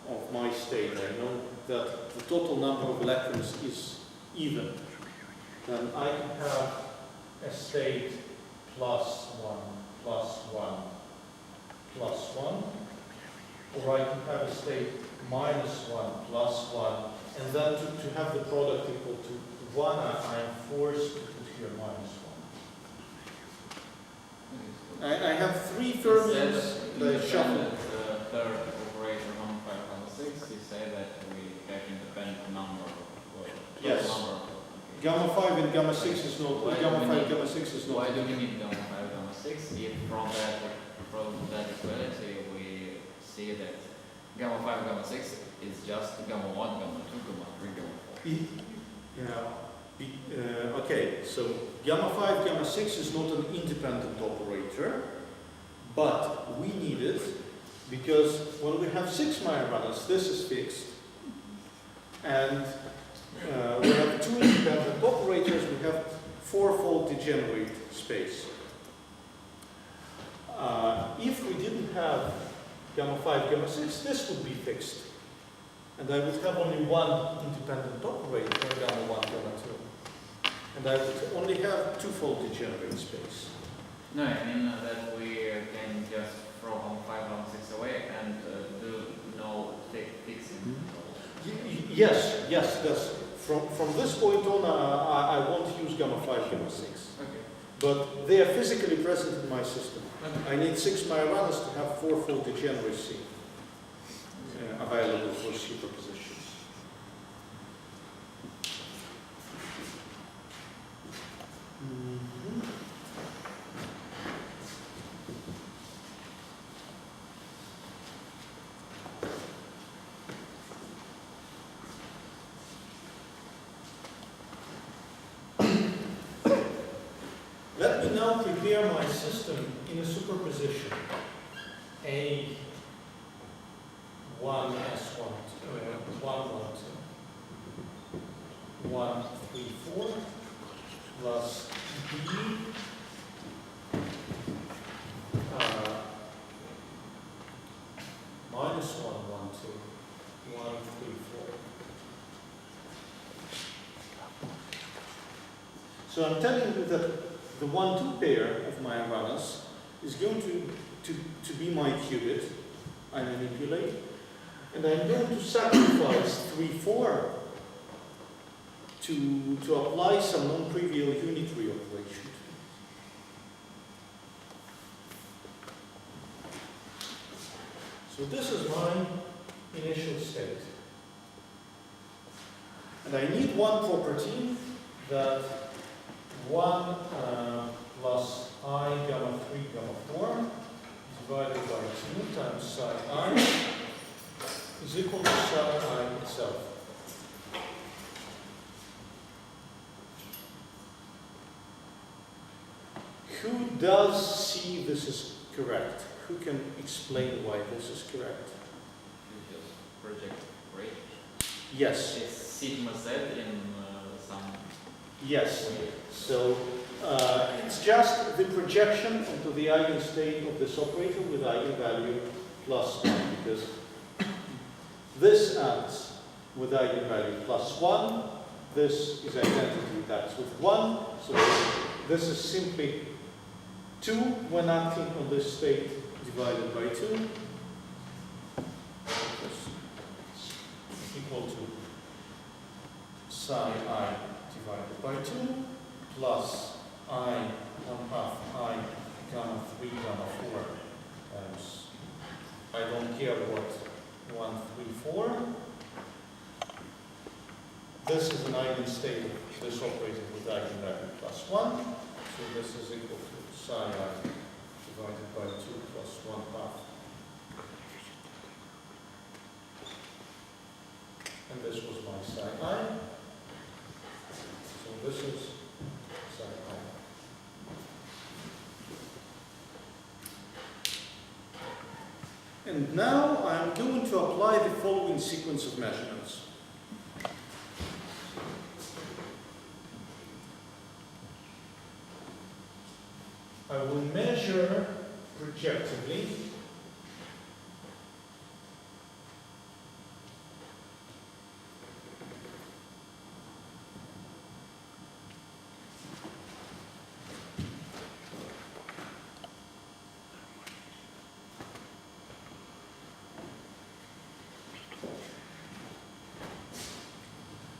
of my state. I know that the total number of electrons is even. Then I can have a state plus 1, plus 1, plus 1. Or I can have a state minus 1, plus 1. And then to have the product equal to 1, I am forced to put here minus 1. I have three fermions that I shuffle. Third operator 1, 5, and 6, you say that we have independent number of Yes. number of, Gamma 5 and gamma 6 is not. Why Gamma do we 5 need- gamma 6 is not. Why do we need gamma 5, gamma 6 if from that equality we see that gamma 5, gamma 6 is just gamma 1, gamma 2, gamma 3, gamma 4? Yeah. Okay, so gamma 5 gamma 6 is not an independent operator, but we need it because when we have 6 Majoranas, this is fixed. And we have 2 independent operators, we have 4-fold degenerate space. If we didn't have gamma 5, gamma 6, this would be fixed. And I would have only one independent operator, gamma 1, gamma 2. And I would only have 2-fold degenerate space. No, I mean that we can just throw gamma 5, gamma 6 away and do no fixing. Yes, that's from this point on, I won't use gamma 5, gamma 6. Okay. But they are physically present in my system. I need 6 Majoranas to have 4-fold degeneracy available for superpositions. Let me now prepare my system in a superposition. A 1 S 1 1 1 2 1 3 4 plus B minus 1 1 2 1 3 4. So I'm telling you that the 1-2 pair of Majoranas is going to be my qubit. I manipulate. And I'm going to sacrifice 3-4 to apply some non-trivial unitary operation. So this is my initial state. And I need one property that 1 plus I gamma 3 gamma 4 divided by 2 times psi I is equal to psi I itself. Who does see this is correct? Who can explain why this is correct? You just project rate. Yes. It's sigma z in some Yes. way. So it's just the projection into the eigenstate of this operator with eigenvalue plus 1, because this acts with eigenvalue plus 1, this is identity that's with 1, so this is simply 2 when acting on this state divided by 2 equal to psi I divided by 2 plus I 1/2 I gamma 3 gamma 4 times, I don't care what 1, 3, 4. This is an eigenstate of this operator with eigenvalue plus 1. So this is equal to psi I divided by 2 plus 1/2. And this was my psi I. So this is psi I. And now I'm going to apply the following sequence of measurements. I will measure projectively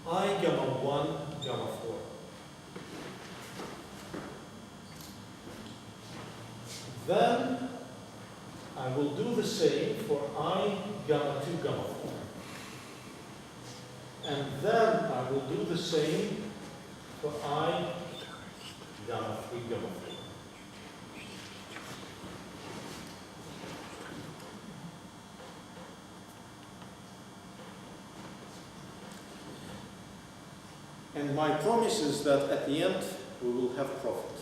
I gamma 1 gamma 4. Then I will do the same for I gamma 2 gamma 4. And then I will do the same for I gamma 3 gamma 4. And my promise is that at the end we will have profit.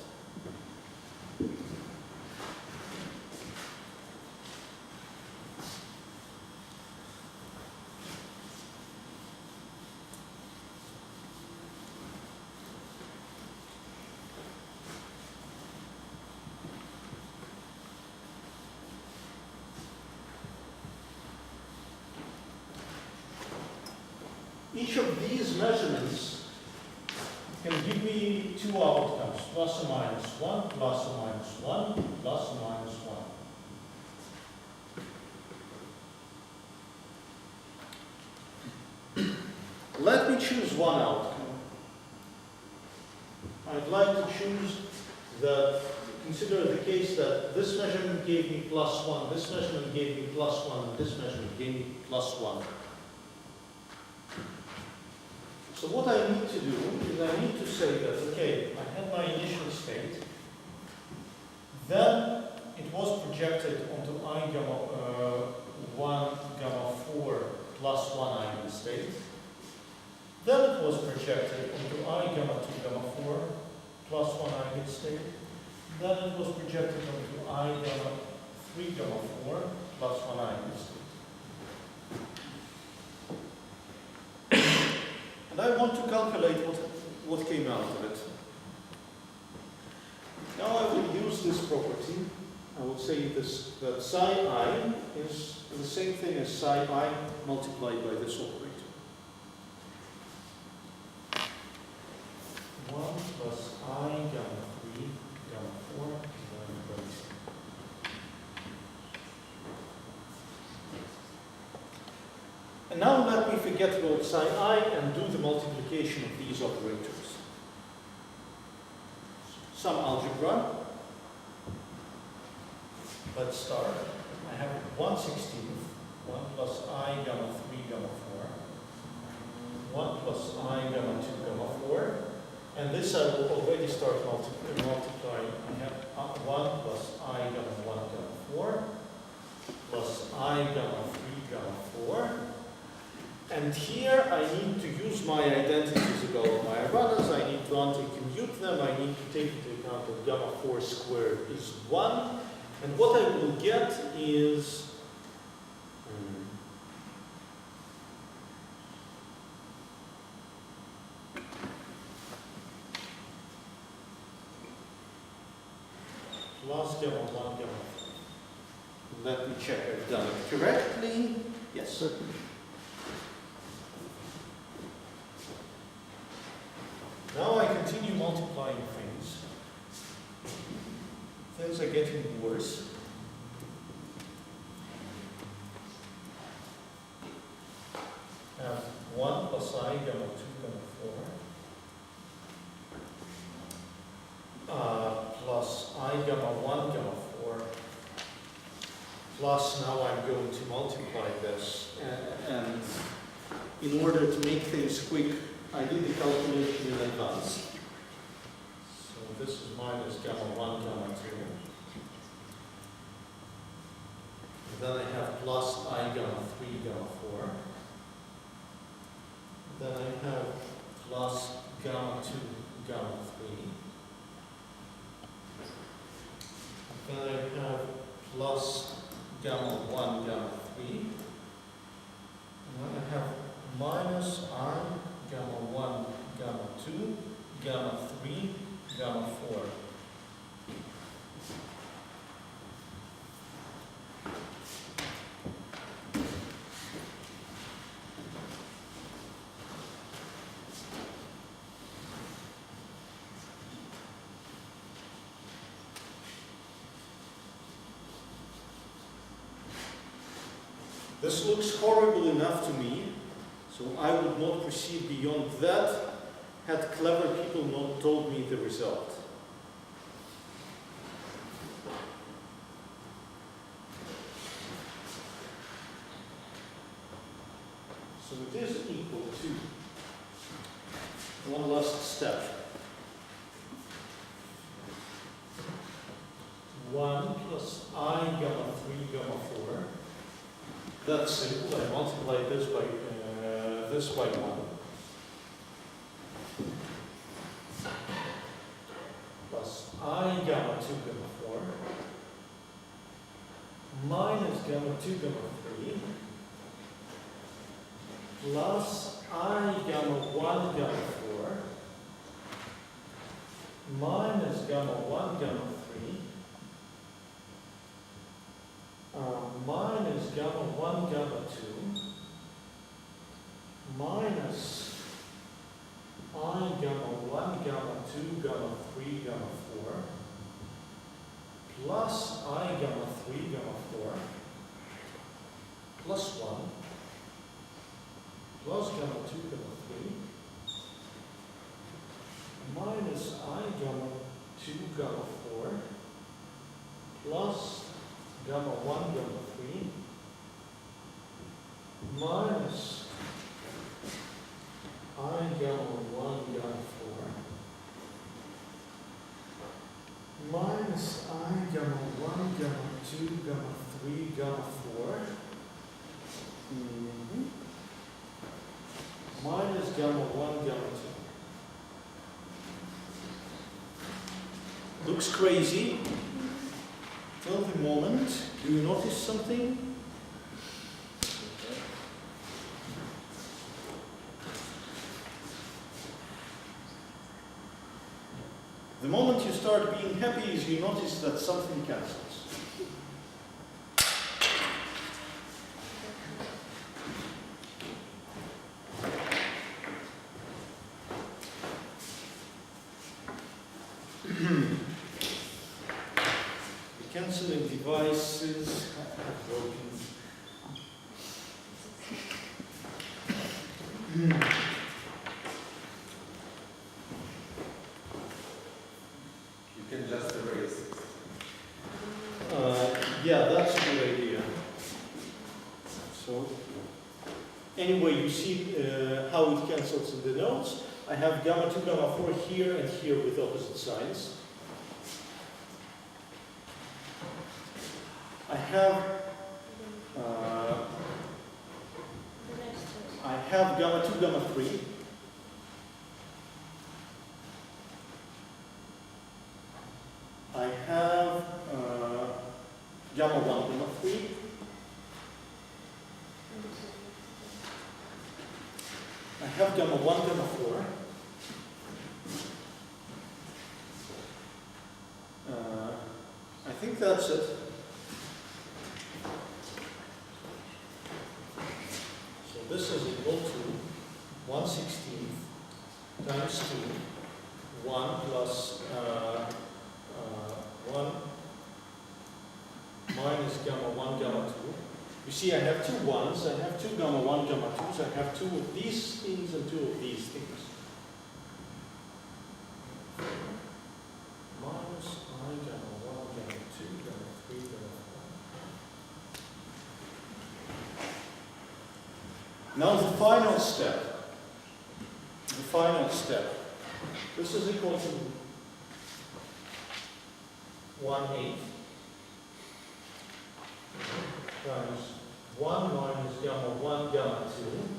Each of these measurements can give me two outcomes, plus or minus 1, plus or minus 1, plus or minus 1. Let me choose one outcome. I'd like to choose that, consider the case that this measurement gave me plus 1, this measurement gave me plus 1, and this measurement gave me plus 1. So what I need to do is I need to say that, okay, I had my initial state, then it was projected onto I gamma 1 gamma 4 plus 1 eigenstate. Then it was projected onto I gamma 2 gamma 4 plus 1 eigenstate. Then it was projected onto I gamma 3 gamma 4 plus 1 eigenstate. And I want to calculate what came out of it. Now I will use this property. I will say this, that psi I is the same thing as psi I multiplied by this operator. 1 plus I gamma 3 gamma 4 divided by 2. And now let me forget about psi I and do the multiplication of these operators. Some algebra. Let's start. I have 1/16, 1 plus I gamma 3 gamma 4, 1 plus I gamma 2 gamma 4, and this I will already start multiplying. I have 1 plus I gamma 1 gamma 4, plus I gamma 3 gamma 4. And here I need to use my identities about my Aranas. I need to anti-commute them. I need to take into account that gamma 4 squared is 1. And what I will get is plus gamma 1 gamma 4. Let me check I've done it correctly. Yes. Now I continue multiplying things. Things are getting worse. have 1 plus I gamma 2 gamma 4 plus I gamma 1 gamma 4 plus now I'm going to multiply this. And in order to make things quick, I did the calculation in advance. So this is minus gamma 1 gamma 2. Then I have plus I gamma 3 gamma 4. Then I have plus gamma 2 gamma 3. Then I have plus gamma 1 gamma 3. And then I have minus I gamma 1 gamma 2 gamma 3 gamma 4. This looks horrible enough to me, so I would not proceed beyond that had clever people not told me the result. So it is equal to One last step. 1 plus I gamma 3 gamma 4. That's simple. I multiply this by 1. Plus I gamma 2 gamma 4 minus gamma 2 gamma 3 plus I gamma 1 gamma 4 minus gamma 1 gamma 3 minus gamma 1 gamma 2 minus I gamma 1 gamma 2 gamma 3 gamma 4 plus I gamma 3 gamma 4 plus 1 plus gamma 2 gamma 3 minus I gamma 2 gamma 4 plus gamma 1 gamma 3 minus I gamma 1 gamma 4 minus I gamma 1 gamma 2 gamma 3 gamma 4 minus gamma 1 gamma 2. Looks crazy. Till the moment, do you notice something? The moment you start being happy is you notice that something cancels. The canceling devices have broken. You can just erase it. Yeah, that's a good idea. So, anyway, you see how it cancels in the notes. I have gamma 2, gamma 4 here and here with opposite signs. I have gamma 2, gamma 3. I have gamma 1, gamma 3. I have gamma 1, gamma 4. I think that's it. So this is equal to 1/16 times 2, 1 plus 1 minus gamma 1 gamma 2 You see, I have two ones, I have two gamma 1, gamma 2s, I have two of these things and two of these things. Minus I gamma 1, gamma 2, gamma 3, gamma 4. Now the final step. The final step. This is equal to 1/8 times 1 minus gamma 1, gamma 2.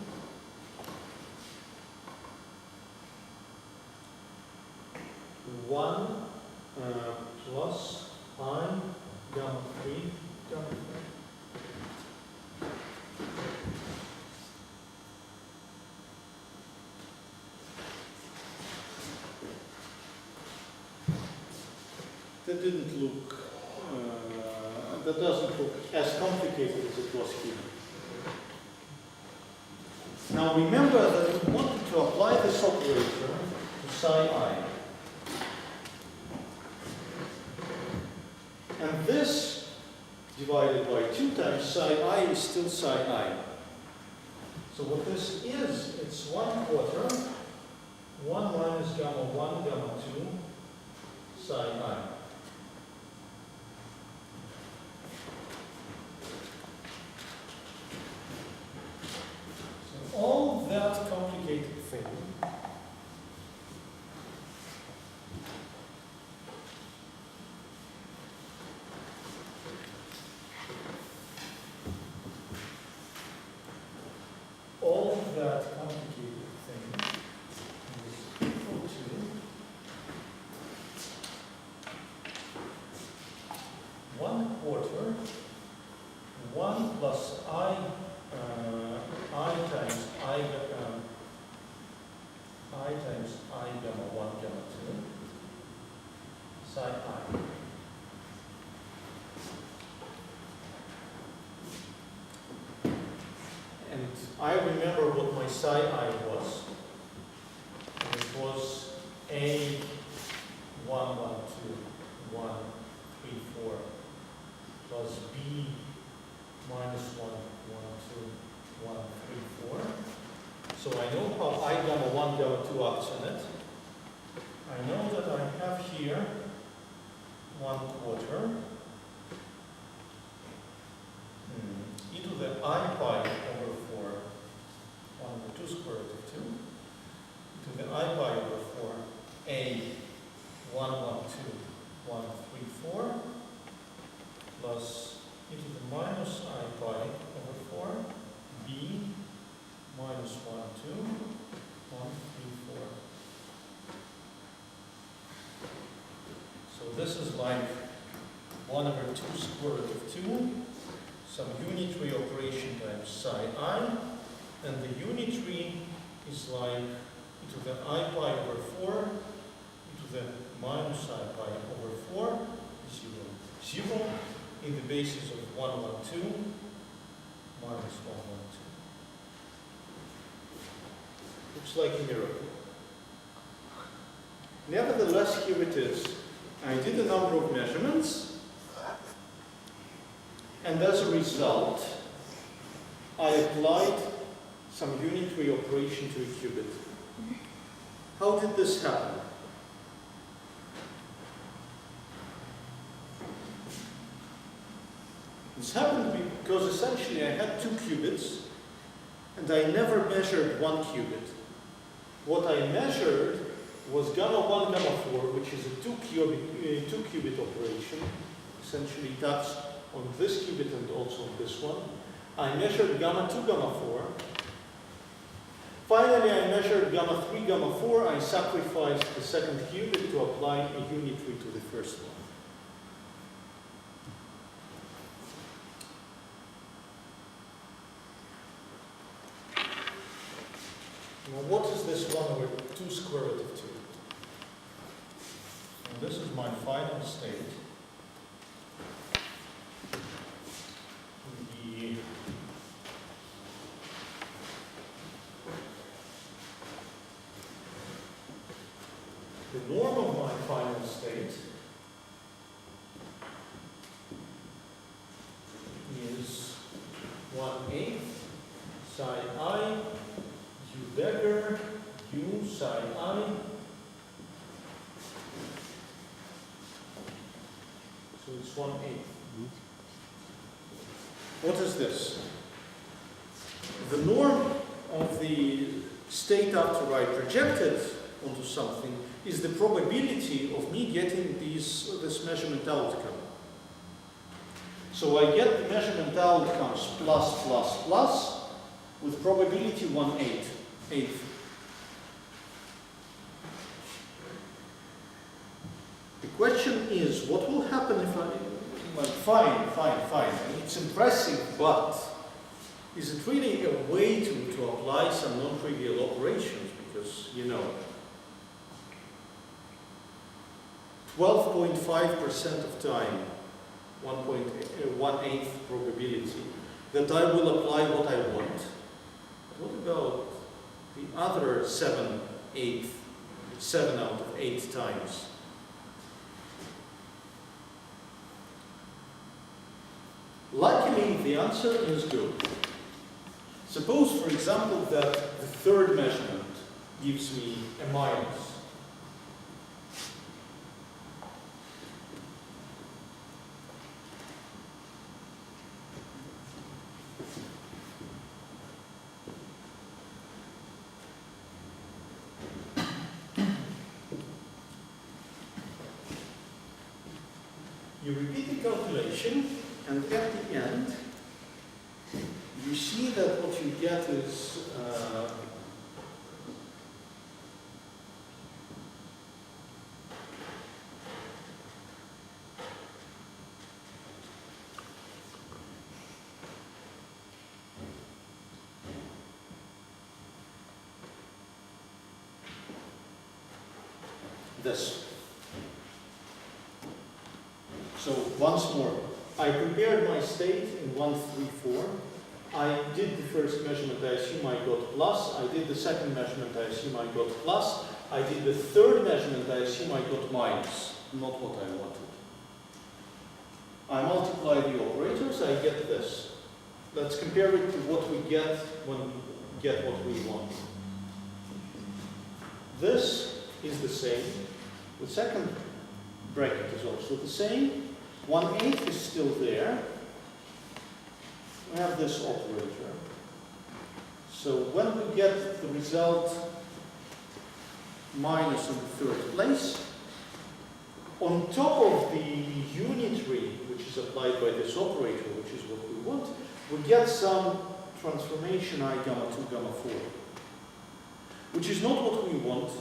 Plus I gamma 3, gamma 4. That didn't look, that doesn't look as complicated as it was here. Now remember that we wanted to apply this operator to psi I. And this divided by 2 times psi I is still psi I. So what this is, it's 1/4, 1 minus gamma 1, gamma 2, psi I. So all that complicated thing is equal to 1/4, 1 plus I times I times I gamma 1, gamma 2, psi I. And I remember what my psi I was. And it was A 1, 1, 2, 1, 3, 4 plus B minus 1, 1, 2, 1, 3, 4. So I know how I gamma 1, gamma 2 acts on it. I know that I have here 1/4 e to the I pi over 4, 1/2 square root of 2, e to the I pi over 4, A 1, 1, 2, 1, 3, 4, plus e to the minus I pi over 4, B minus 1, 2, 1, 3, 4. So this is like 1/2 square root of 2, some unitary operation times psi I, and the unitary is like e to the I pi over 4, e to the minus I pi over 4, 0, 0, in the basis of 1, 1, 2, minus 1, 1, 2. Looks like a miracle. Nevertheless, here it is. I did a number of measurements, and as a result, I applied some unitary operation to a qubit. How did this happen? This happened because essentially I had 2 qubits, and I never measured 1 qubit. What I measured was gamma 1, gamma 4, which is a 2-qubit operation. Essentially it acts on this qubit and also on this one. I measured gamma 2, gamma 4. Finally, I measured gamma 3, gamma 4. I sacrificed the second qubit to apply a unitary to the first one. Now, what is this 1/2 square root of 2? And this is my final state. The norm of my final state is I, U dagger, U sine I. So it's 1/8. What is this? The norm of the state after I project it onto something is the probability of me getting this measurement outcome. So I get the measurement outcomes plus, plus, plus, with probability 1/8. The question is, what will happen if fine. It's impressive, but is it really a way to apply some non-trivial operations? Because, 12.5% of time, 1/8 probability, that I will apply what I want. What about the other 7 out of 8 times? Luckily, the answer is good. Suppose, for example, that the third measurement gives me a minus. You repeat the calculation, and at the end, you see that what you get is this. So once more, I prepared my state in 1, 3, 4. I did the first measurement, I assume I got plus. I did the second measurement, I assume I got plus. I did the third measurement, I assume I got minus. Not what I wanted. I multiply the operators, I get this. Let's compare it to what we get when we get what we want. This is the same. The second bracket is also the same. 1/8 is still there. We have this operator. So when we get the result minus in the third place, on top of the unitary, which is applied by this operator, which is what we want, we get some transformation I gamma 2 gamma 4, which is not what we want.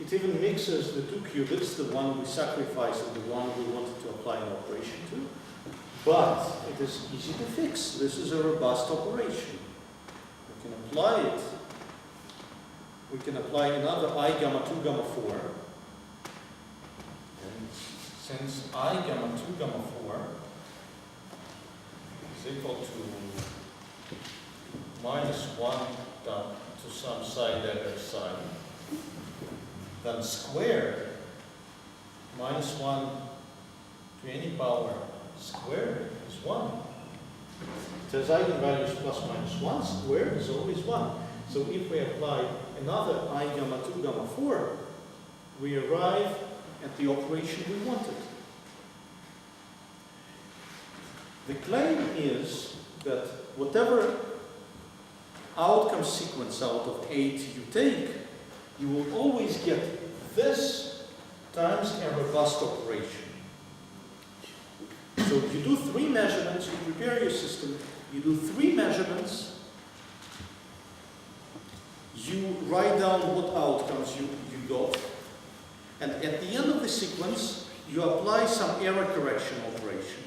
It even mixes the two qubits, the one we sacrifice and the one we wanted to apply an operation to. But it is easy to fix. This is a robust operation. We can apply it. We can apply another I gamma 2 gamma 4. And since I gamma 2 gamma 4 is equal to minus 1 down to some psi dagger psi, then squared minus 1 to any power squared is 1. It has eigenvalues plus minus 1, squared is always 1. So if we apply another I gamma 2 gamma 4, we arrive at the operation we wanted. The claim is that whatever outcome sequence out of 8 you take, you will always get this times a robust operation. So you do 3 measurements, you prepare your system, you do 3 measurements, you write down what outcomes you got, and at the end of the sequence, you apply some error correction operation.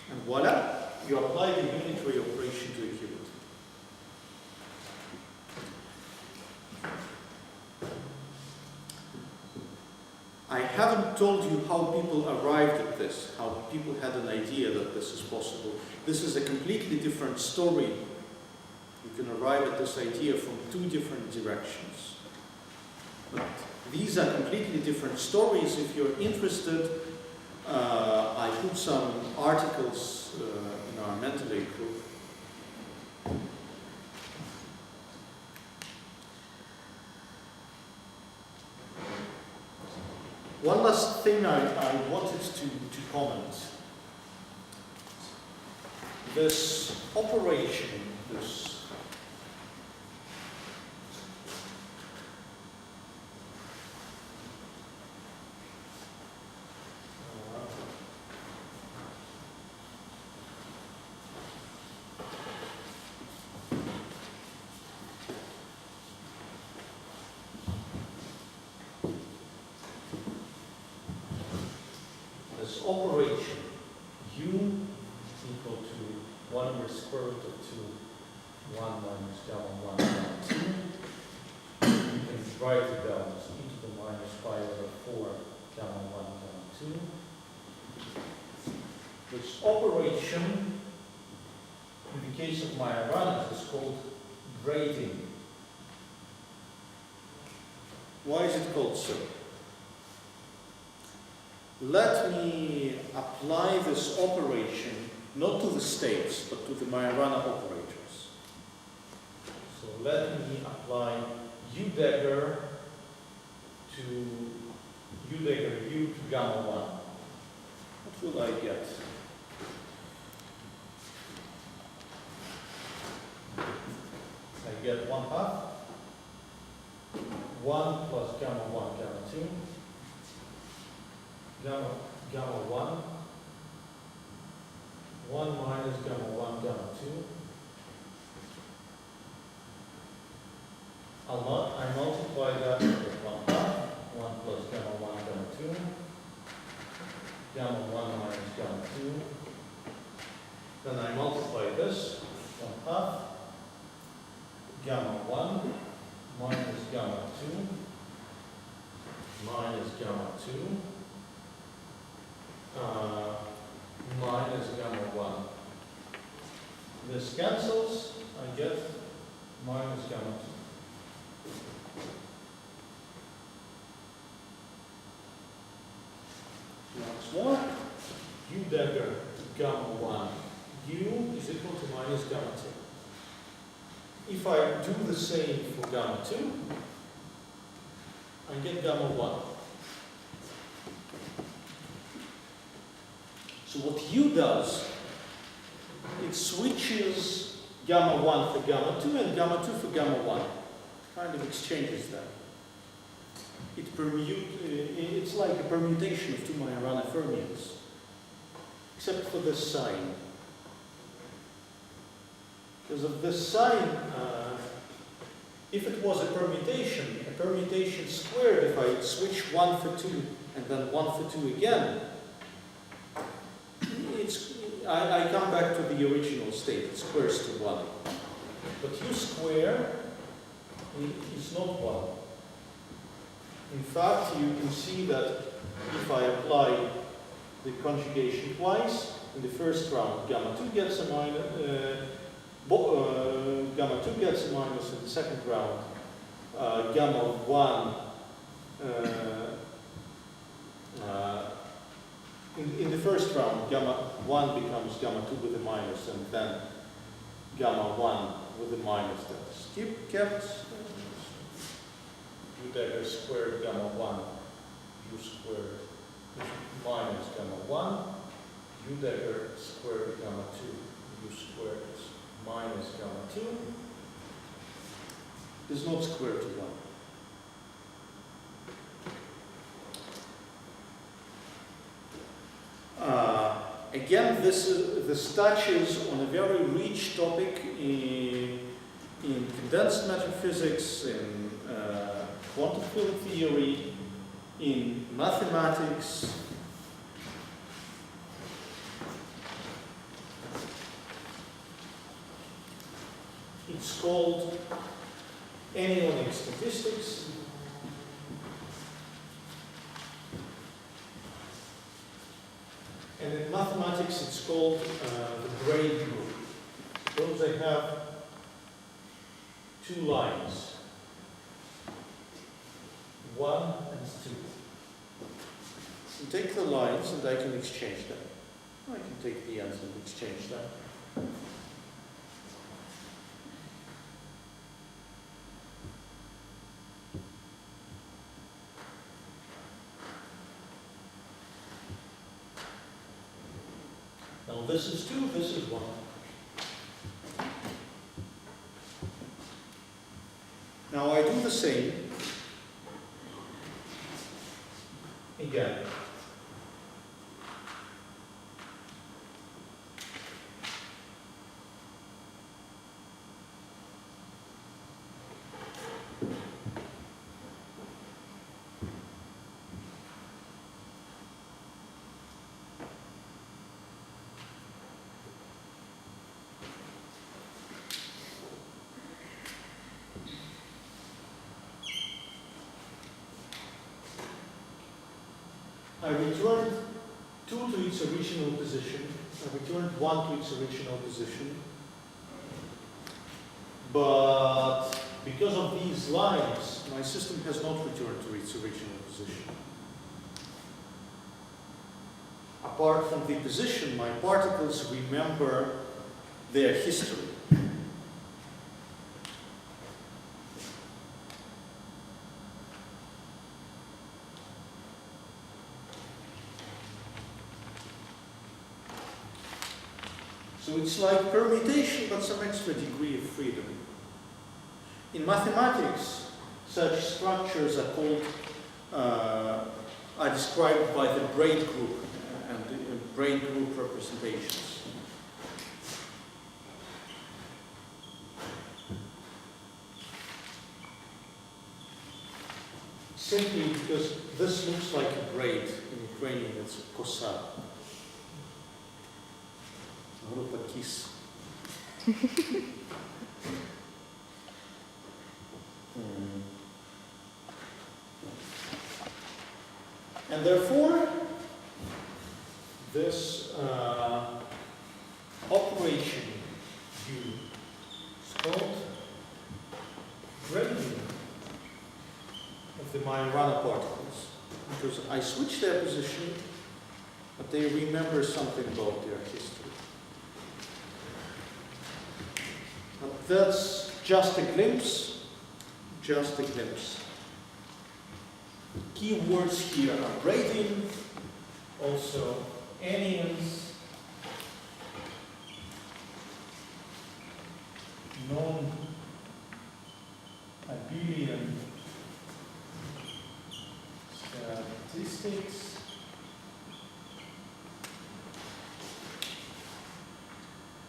And voila, you apply the unitary operation to a qubit. I haven't told you how people arrived at this, how people had an idea that this is possible. This is a completely different story. You can arrive at this idea from 2 different directions. But these are completely different stories. If you're interested, I put some articles in our mental aid group. One last thing I wanted to comment. This operation, this operation u equal to 1 over square root of 2, 1 minus gamma 1 gamma 2. You can write it down as e to the minus pi over 4 gamma 1 gamma 2. This operation, in the case of Majoranas, is called grading. Why is it called so? Let me apply this operation not to the states, but to the Majorana operators. So let me apply u dagger u to gamma 1. What will I get? I get 1/2, 1 plus gamma 1 gamma 2, gamma 1, 1 minus gamma 1 gamma 2. I multiply that with 1/2, 1 plus gamma 1 gamma 2, gamma 1 minus gamma 2. Then I multiply this, 1/2, gamma 1 minus gamma 2 minus gamma 2 minus gamma 1. This cancels, I get minus gamma 2. Once more. U dagger gamma 1. U is equal to minus gamma 2. If I do the same for gamma 2, I get gamma 1. So what U does, it switches gamma 1 for gamma 2 and gamma 2 for gamma 1. Kind of exchanges them. It's like a permutation of two Majorana fermions, except for this sign. Because of this sign, if it was a permutation squared, if I switch 1 for 2 and then 1 for 2 again, I come back to the original state, it squares to 1. But U square is not 1. In fact, you can see that if I apply the conjugation twice, in the first round, gamma 2 gets a minus, gamma 2 gets a minus, in the second round, gamma 1, in the first round, gamma 1 becomes gamma 2 with a minus, and then gamma 1 with a minus that is kept. U dagger squared gamma 1, U squared minus gamma 1, U dagger squared gamma 2, U squared minus gamma 2 Is not square to 1. Again, this touches on a very rich topic in condensed matter physics, in quantum field theory, in mathematics. It's called anyonic statistics. And in mathematics, it's called the grade group. Suppose I have two lines, 1 and 2. So take the lines and I can exchange them. I can take the ends and exchange them. this is 2, this is 1. Now I do the same. Again. I returned 2 to its original position. I returned 1 to its original position. But because of these lines, My system has not returned to its original position. Apart from the position, my particles remember their history. So it's like permutation, but some extra degree of freedom. In mathematics, such structures are called, are described by the braid group and the braid group representations. simply because this looks like a braid. In Ukrainian, it's kosa. Група кіс. And therefore, this operation U is called gradient of the Majorana particles, Because I switch their position, but they remember something about their history. But that's just a glimpse, just a glimpse. Key words here are braiding, also anions, non-abelian statistics,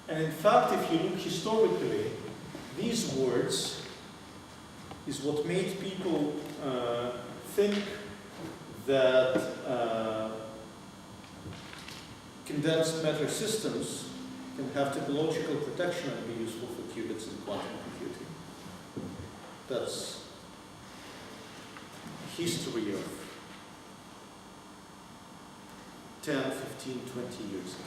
and in fact, if you look historically, these words is what made people think that condensed matter systems can have topological protection and be useful for qubits in quantum computing. That's history of 10, 15, 20 years ago.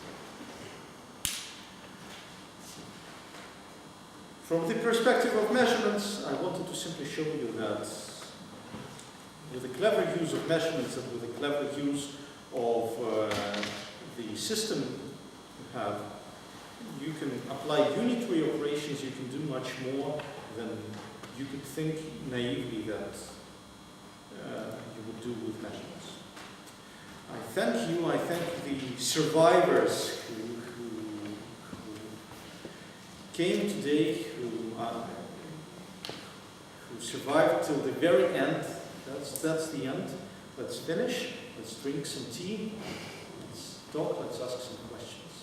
From the perspective of measurements, I wanted to simply show you that with a clever use of measurements and with a clever use of the system you have, you can apply unitary operations, you can do much more than you could think naively that you would do with measurements. I thank you, I thank the survivors who came today, who survived till the very end. That's the end. Let's finish. Let's drink some tea. Let's talk. Let's ask some questions.